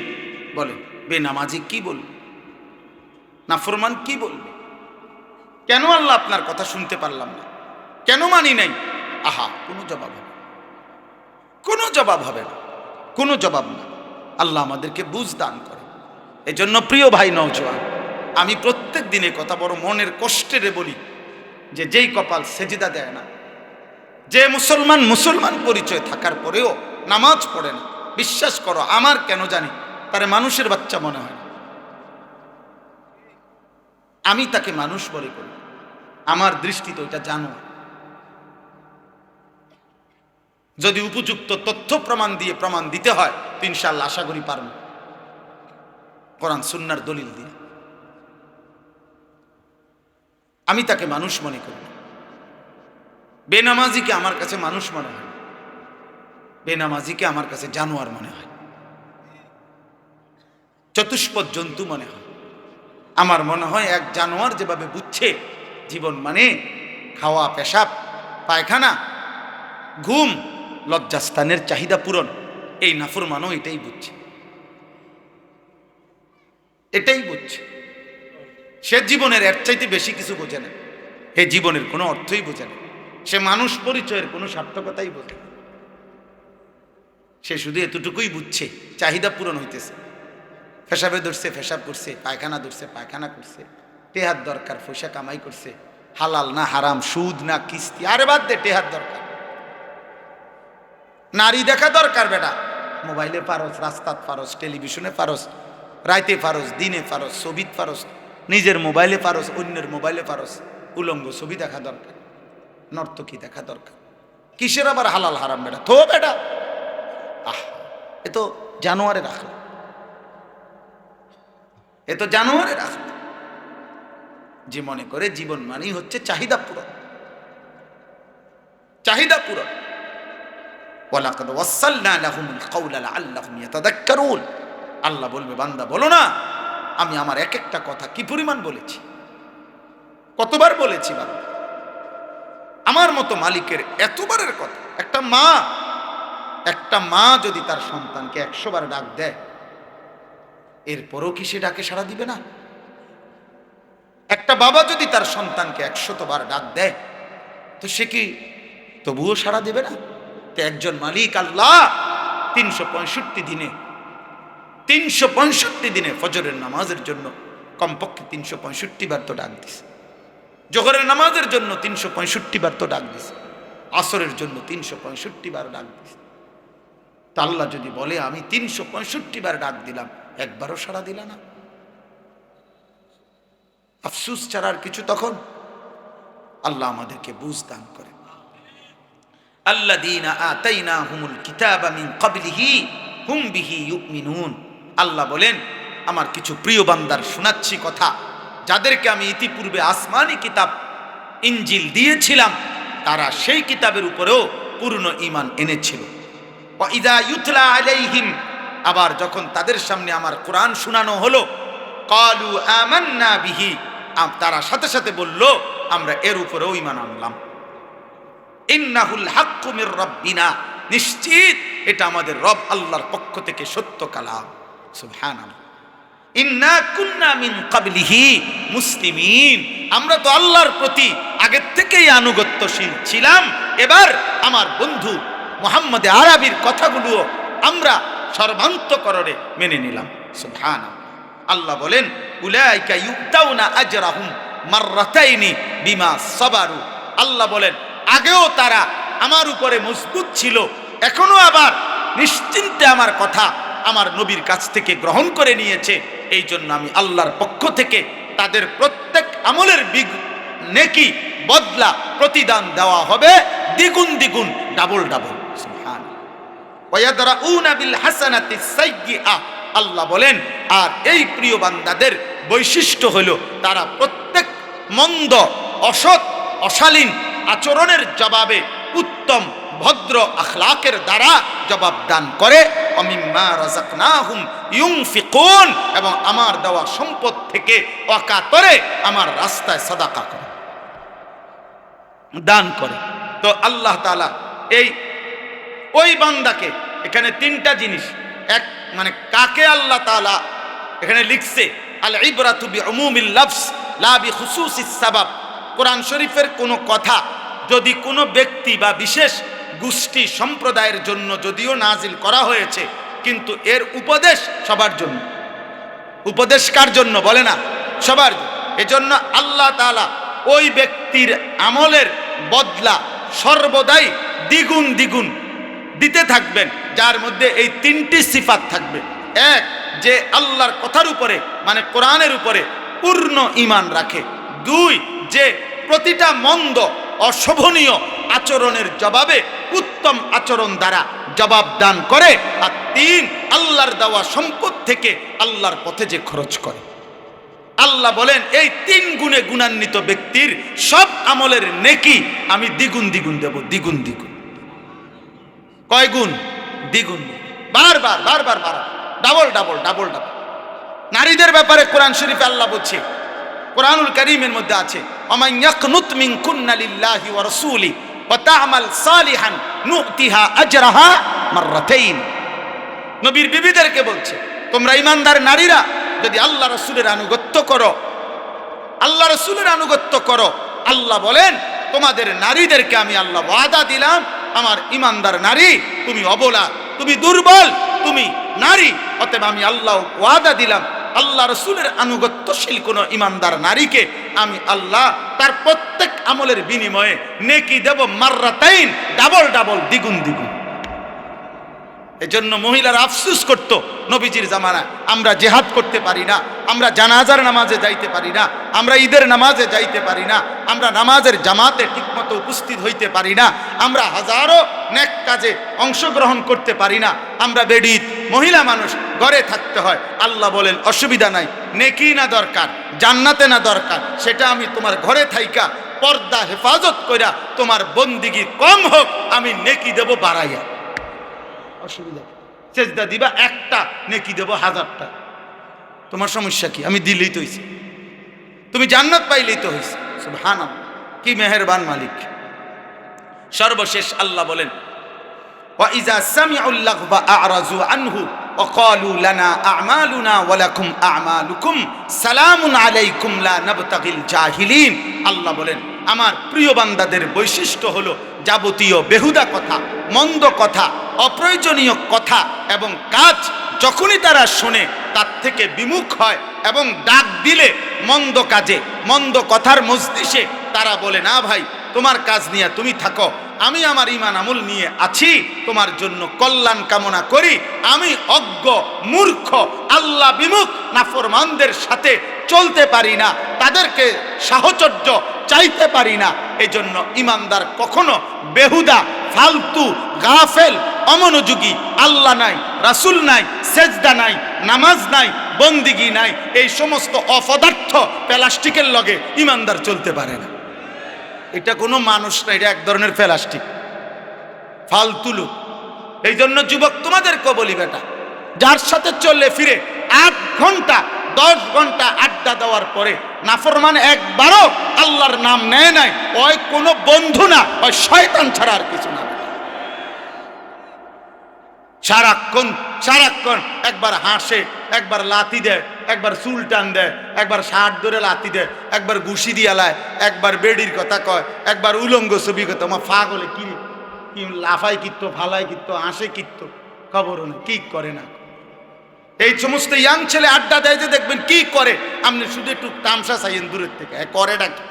বলেন? বেনামাজি কি বলবে? নাফরমান কি বলবে? কেন আল্লাহ আপনার কথা শুনতে পারলাম না, কেন মানি নাই? আহা, কোনো জবাব হবে, কোনো জবাব হবে না, কোনো জবাব না। আল্লাহ আমাদেরকে বুঝ দান করে। এজন্য প্রিয় ভাই নওজোয়ান, আমি প্রত্যেক দিনে কথা বড় মনের কষ্টেরে বলি যে যেই কপাল সেজদা দেয় না, যে মুসলমান পরিচয় থাকার পরেও নামাজ পড়ে না, বিশ্বাস করো আমার কেন জানি তারে মানুষের বাচ্চা মনে হয় না। আমি তাকে মানুষ মনে করি, আমার দৃষ্টিতে ওইটা জানো। যদি উপযুক্ত তথ্য প্রমাণ দিয়ে প্রমাণ দিতে হয় তো ইনশাআল্লাহ আশা করি পারব, কোরআন সুন্নাহর দলিল দিয়ে। আমি তাকে মানুষ মনে করি। বেনামাজিকে আমার কাছে মানুষ মনে হয়, বেনামাজিকে আমার কাছে জানোয়ার মনে হয়, চতুষ্পদ জন্তু মনে হয়। আমার মনে হয় এক জানোয়ার যেভাবে বুঝছে জীবন মানে খাওয়া, পেশাব, পায়খানা, ঘুম, লজ্জাস্থানের চাহিদা পূরণ, এই নাফরমানও এটাই বুঝছে, এটাই বুঝছে। সে জীবনের এর চাইতে বেশি কিছু বোঝে না, এ জীবনের কোনো অর্থই বোঝে না, সে মানুষ পরিচয়ের কোনো সার্থকতাই বোঝে না। সে শুধু এতটুকুই বুঝছে চাহিদা পূরণ হইতেছে, পেশাবে ধরছে পেশাব করছে, পায়খানা ধরছে পায়খানা করছে, টেহার দরকার পয়সা কামাই করছে, হালাল না হারাম, সুদ না কিস্তি, আরে বাদ দে, টেহার দরকার, নারী দেখা দরকার বেটা, মোবাইলে পারস, রাস্তাত পারস, টেলিভিশনে পারস, রাইতে পারস, দিনে পারস, ছবিত পারস, নিজের মোবাইলে পারস, অন্যের মোবাইলে পারস, উলঙ্গ ছবি দেখা দরকার, নর্তকী দেখা দরকার, কিসের আবার হালাল হারাম বেটা? থো বেটা, আহ, এ তো জানোয়ারে রাখলো, এ তো জানোয়ারে রাখলো। যে মনে করে জীবন মানেই হচ্ছে চাহিদা পূরণ, চাহিদা পূরণ। ওয়ালাকাদ ওয়াসালনা লাহুমুল কাওলা লাআল্লাহুম ইয়াতাযাক্কারুন। আল্লাহ বলবে, বান্দা বলো না আমি আমার এক একটা কথা কি পরিমাণ বলেছি, কতবার বলেছি বান্দা, আমার মতো মালিকের এতবারের কথা। একটা মা যদি তার সন্তানকে 100 বার ডাক দেয়, এরপরও কি সে ডাকে সাড়া দিবে না? একটা বাবা যদি তার সন্তানকে 100 বার ডাক দেয়, তো সে কি তবুও সাড়া দেবে না? তো একজন মালিক আল্লাহ 365 দিনে ফজরের নামাজের জন্য কমপক্ষে 365 বার তো ডাক দিছে, জোহরের নামাজের জন্য 365 বার তো ডাক দিছে, আসরের জন্য 365 বার ডাক দিছে। তা আল্লাহ যদি বলে আমি 365 বার ডাক দিলাম, একবারও সাড়া দিলা না, আফসোস ছাড়ার কিছু তখন? আল্লাহ আমাদেরকে বুঝ দান করে। আল্লাযীনা আতাইনাহুমুল কিতাবা মিন ক্বাবলিহি হুম বিহি ইউমিনুন। আল্লাহ বলেন, আমার কিছু প্রিয় বান্দার শোনাচ্ছি কথা, যাদেরকে আমি ইতিপূর্বে আসমানি কিতাব ইনজিল দিয়েছিলাম, তারা সেই কিতাবের উপরেও পূর্ণ ঈমান এনেছিল। ওয়া ইযা ইউতলা আলাইহিম, আবার যখন তাদের সামনে আমার কোরআন শোনানো হলো, ক্বালু আমান্না বিহি, তারা সাথে সাথে বলল আমরা এর উপরেও ঈমান আনলাম। ইন্নাহুল হাক্কু মির রাব্বিনা, নিশ্চিত এটা আমাদের রব আল্লাহর পক্ষ থেকে সত্য কালাম। সুবহানাল্লাহ। ইন্না কুন্না মিন ক্বাবলিহি মুসলিমিন, আমরা তো আল্লাহর প্রতি আগের থেকেই আনুগত্যশীল ছিলাম, এবার আমার বন্ধু মুহাম্মদ আরবির কথাগুলো আমরা সর্বান্তকরণে মেনে নিলাম। সুবহানাল্লাহ। আল্লাহ বলেন উলাইকা ইউতাউনা আজরাহুম মাররাতাইনি বিমা সাবারু। আল্লাহ বলেন আগেও তারা আমার উপরে মজবুত ছিল, এখনো আবার নিশ্চিন্তে আমার কথা আমার নবীর কাছ থেকে গ্রহণ করে নিয়েছে। এই জন্য আমি আল্লাহর পক্ষ থেকে তাদের প্রত্যেক আমলের নেকি বদলা প্রতিদান দেওয়া হবে দ্বিগুণ দ্বিগুণ, ডাবল ডাবল। ওয়ায়াদরাউনা বিল হাসানাতিস সাইয়্যিআ। আল্লাহ বলেন আর এই প্রিয় বান্দাদের বৈশিষ্ট্য হলো তারা প্রত্যেক মন্দ, অসৎ, অশালীন আচরণের জবাবে উত্তম ভদ্র আখলাকের দ্বারা জবাব দান করে। অমিম্মা রাযাকনাহুম ইউনফিকুন, এবং আমার দেওয়া সম্পদ থেকে অকাতরে আমার রাস্তায় সাদাকা করে, দান করে। তো আল্লাহ তাআলা ওই বান্দাকে এখানে তিনটা জিনিস, এক মানে কাকে আল্লাহ তাআলা এখানে লিখছে আল ইবরাতু বিউমুমিল লাফজ লা বিখুসুসিস সাবাব। কোরআন শরীফের কোনো কথা যদি কোনো ব্যক্তি বা বিশেষ গোষ্ঠী সম্প্রদায়ের জন্য যদিও নাজিল করা হয়েছে, কিন্তু এর উপদেশ সবার জন্য। উপদেশ কার জন্য বলে না? সবার। এজন্য আল্লাহ তাআলা ওই ব্যক্তির আমলের বদলা সর্বদাই দ্বিগুণ দ্বিগুণ দিতে থাকবেন, যার মধ্যে এই তিনটি সিফাত থাকবে। এক, যে আল্লাহর কথার উপরে মানে কোরআনের উপরে পূর্ণ ঈমান রাখে। দুই, যে প্রতিটা মন্দ অশোভনীয় আচরণের জবাবে উত্তম আচরণ দ্বারা জবাব দান করে। আর তিন, আল্লাহর দেওয়া সম্পদ থেকে আল্লাহর পথে যে খরচ করে। আল্লাহ বলেন এই তিন গুণে গুণান্বিত ব্যক্তির সব আমলের নেকি আমি দ্বিগুণ দ্বিগুণ দেব, দ্বিগুণ দ্বিগুণ। কয় গুণ? দ্বিগুণ। বারবার বারবার বারবার, ডাবল ডাবল ডাবল ডাবল। নারীদের ব্যাপারে কোরআন শরীফে আল্লাহ বলছে, কোরআনুল কারীমের মধ্যে আছে ওমান ইয়াকনুত মিনকুন্না লিল্লাহি ওয়া রাসূলি ওয়া তা'মাল সালিহান নু'তিহা আজরাহা মাররাতাইন। নবীর বিবিদেরকে বলছে তোমরা ঈমানদার নারীরা যদি আল্লাহ রাসূলের আনুগত্য করো, আল্লাহ রাসূলের আনুগত্য করো, আল্লাহ বলেন তোমাদের নারীদেরকে আমি আল্লাহ ওয়াদা দিলাম, আমার ঈমানদার নারী তুমি অবলা, তুমি দুর্বল, তুমি নারী, অতএব আমি আল্লাহ ওয়াদা দিলাম আল্লাহ রাসূলের আনুগত্যশীল কোন ঈমানদার নারীকে আমি আল্লাহ তার প্রত্যেক আমলের বিনিময়ে নেকি দেব মাররাতাইন, ডাবল ডাবল, দ্বিগুণ দ্বিগুণ। এজন্য মহিলারা আফসোস করত নবীজির জামানায়, আমরা জিহাদ করতে পারি না, আমরা জানাজার নামাজে যাইতে পারি না, আমরা ঈদের নামাজে যাইতে পারি না, আমরা নামাজের জামাতে ঠিকমতো উপস্থিত হইতে পারি না, আমরা হাজারো নেক কাজে অংশগ্রহণ করতে পারি না, আমরা বেডিত মহিলা মানুষ ঘরে থাকতে হয়। আল্লাহ বলেন অসুবিধা নাই, নেকি না দরকার, জান্নাতে না দরকার, সেটা আমি তোমার ঘরে থাইকা পর্দা হেফাজত কইরা তোমার বন্দিগি কম হোক, আমি নেকি দেব বাড়াইয়া। অসুবিধা, সেজদা দিবা একটা, নেকি দেব 1000টা। তোমার সমস্যা কি? আমি দিলেই তো হইছে, তুমি জান্নাত পাইলেই তো হইছে। সুবহানাল্লাহ, কি মেহেরবান মালিক। সর্বশেষ আল্লাহ বলেন ওয়া ইযা সামিউল লাগবা আ'রাযু আনহু ওয়া ক্বালু লানা আ'মালুনা ওয়া লাকুম আ'মালুকুম সালামুন আলাইকুম লা নাবতাগিল জাহিলিন। আল্লাহ বলেন আমার প্রিয় বান্দাদের বৈশিষ্ট্য হলো যাবতীয় বেহুদা কথা, মন্দ কথা, অপ্রয়োজনীয় কথা এবং কাজ যখনই তারা শোনে তার থেকে বিমুখ হয় এবং ডাক দিলে মন্দ কাজে, মন্দ কথার মজলিসে তারা বলে না ভাই তোমার কাজ নিয়ে তুমি থাকো, আমি আমার ঈমান আমল নিয়ে আছি, তোমার জন্য কল্যাণ কামনা করি। আমি অজ্ঞ মূর্খ আল্লাহ বিমুখ নাফরমানদের সাথে চলতে পারি না, তাদেরকে সাহচর্য চাইতে পারি না। এই জন্য ঈমানদার কখনো বেহুদা, ফালতু, গাফেল, অমনোযোগী, আল্লাহ নাই, রাসূল নাই, সেজদা নাই, নামাজ নাই, বন্দিগি নাই, এই সমস্ত অপদার্থ প্লাস্টিকের লগে ঈমানদার চলতে পারে না। এটা কোনো মানুষ না, এটা এক ধরনের প্লাস্টিক, ফালতু লোক। এই জন্য যুবক তোমাদেরকে বলি বেটা, যার সাথে চললে ফিরে 8 ঘন্টা 10 ঘন্টা আড্ডা দেওয়ার পরে নাফরমান একবারও আল্লাহর নাম নেয় নাই, ওই কোনো বন্ধু না, ওই শয়তান ছাড়া আর কিছু না। সারাক্ষণ সারাক্ষণ একবার হাসে, একবার লাথি দেয়, একবার চুল টান দেয়, একবার শার্ট ধরে লাথি দেয়, একবার ঘুষি দিয়া লায়, একবার বেডির কথা কয়, একবার উলঙ্গ ছবি কথা। আমার ফাগলে কি লাফাই কিত্ত, ফালাই কিত্ত, হাসে কিত্ত, খবরও নেই, কি করে না। এই সমস্ত ইয়াং ছেলে আড্ডা দেয় যে দেখবেন কি করে, আপনি শুধু একটু তামসা চাইয়েন দূরের থেকে, করেটা কি,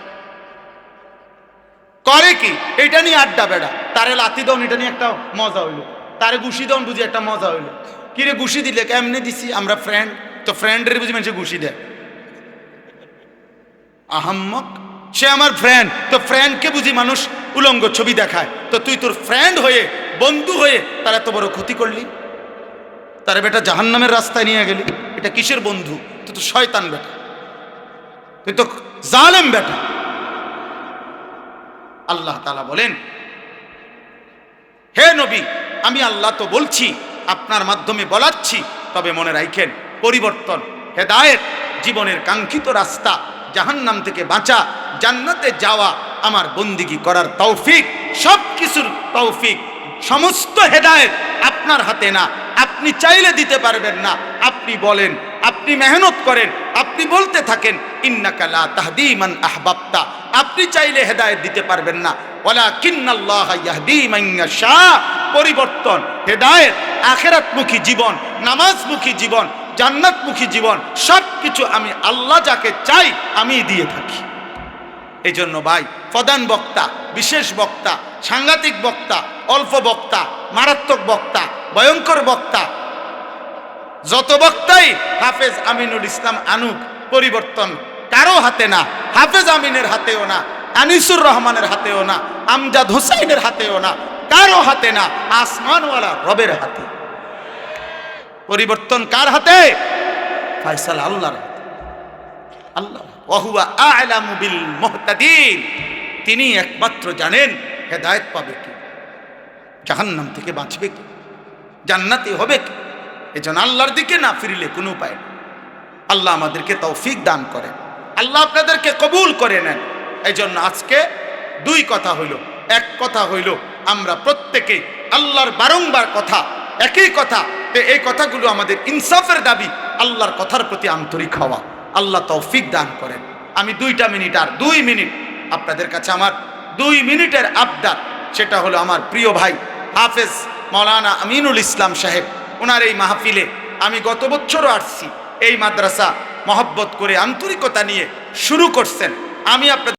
করে কি? এটা নিয়ে আড্ডা বেড়া, তারে লাথি দন এটা নিয়ে একটা মজা হইলো, তারে ঘুষি দন বুঝি একটা মজা হইলো। কিরে ঘুষি দিলে? কেমনে দিছি? আমরা ফ্রেন্ড, তো ফ্রেন্ডের বুঝি মানুষে ঘুষি দেয়, আহাম্মক, সে আমার ফ্রেন্ড, তো ফ্রেন্ডকে বুঝি মানুষ উলঙ্গ ছবি দেখায়, তো তুই তোর ফ্রেন্ড হয়ে, বন্ধু হয়ে তার এত বড় ক্ষতি করলি, তার বেটা জাহান্নামের রাস্তায় নিয়ে গেলি। এটা কিসের বন্ধু? তুই তো শয়তান বেটা, তুই তো জালেম বেটা। আল্লাহ তাআলা বলেন, হে নবী, আমি আল্লাহ তো বলছি, আপনার মাধ্যমে বলাচ্ছি, তবে মনে রাখেন পরিবর্তন, হেদায়েত, জীবনের কাঙ্ক্ষিত রাস্তা, জাহান্নাম থেকে বাঁচা, জান্নাতে যাওয়া, আমার বন্দিগি করার তৌফিক, সব কিছুর তৌফিক, সমস্ত হেদায়েত আপনার হাতে না। আপনি চাইলে দিতে পারবেন না, আপনি বলেন, আপনি মেহনত করেন, আপনি বলতে থাকেন ইন্নাকা লা তাহদি মান আহবাবতা, আপনি চাইলে হেদায়েত দিতে পারবেন না, ওয়ালাকিন্নাল্লাহা ইয়াহদি মান ইয়াশা। পরিবর্তন, হেদায়েত, আখিরাতমুখী জীবন, নামাজমুখী জীবন, জান্নাতমুখী জীবন, সব কিছু আমি আল্লাহ যাকে চাই আমি দিয়ে থাকি। এই জন্য ভাই, প্রধান বক্তা, বিশেষ বক্তা, সাংঘাতিক বক্তা, অল্প বক্তা, মারাত্মক বক্তা, ভয়ঙ্কর বক্তা, যত বক্তাই হাফেজ আমিনুল ইসলাম আনুক, পরিবর্তন কারো হাতে না, হাফেজ আমিনের হাতেও না, আনিসুর রহমানের হাতেও না, আমজাদ হোসাইনের হাতেও না, কারো হাতে না, আসমানওয়ালা রবের হাতে। পরিবর্তন কার হাতে? ফয়সালা আল্লাহর হাতে। আল্লাহ ওয়াহুয়া আ'লামু বিল মুহতাদিন, তিনি একমাত্র জানেন হেদায়েত পাবে কি, জাহান্নাম থেকে বাঁচবে কি, জান্নাতি হবে কি। এজন্য আল্লাহর দিকে না ফিরলে কোনো উপায় নেই। আল্লাহ আমাদেরকে তৌফিক দান করেন, আল্লাহ আপনাদেরকে কবুল করে নেন। এই জন্য আজকে দুই কথা হইল। এক কথা হইল আমরা প্রত্যেকে আল্লাহর বারংবার কথা, একই কথা, এই কথাগুলো আমাদের ইনসাফের দাবি, আল্লাহর কথার প্রতি আন্তরিক হওয়া। আল্লাহ তৌফিক দান করেন। আমি 2 মিনিট, আর 2 মিনিট আপনাদের কাছে আমার 2 মিনিটের আবদার, সেটা হলো আমার প্রিয় ভাই হাফেজ মাওলানা আমিনুল ইসলাম সাহেব, ওনার এই মাহফিলে আমি গত বছরও আসছি। এই মাদ্রাসা মহব্বত করে, আন্তরিকতা নিয়ে শুরু করছেন। আমি আপনাদের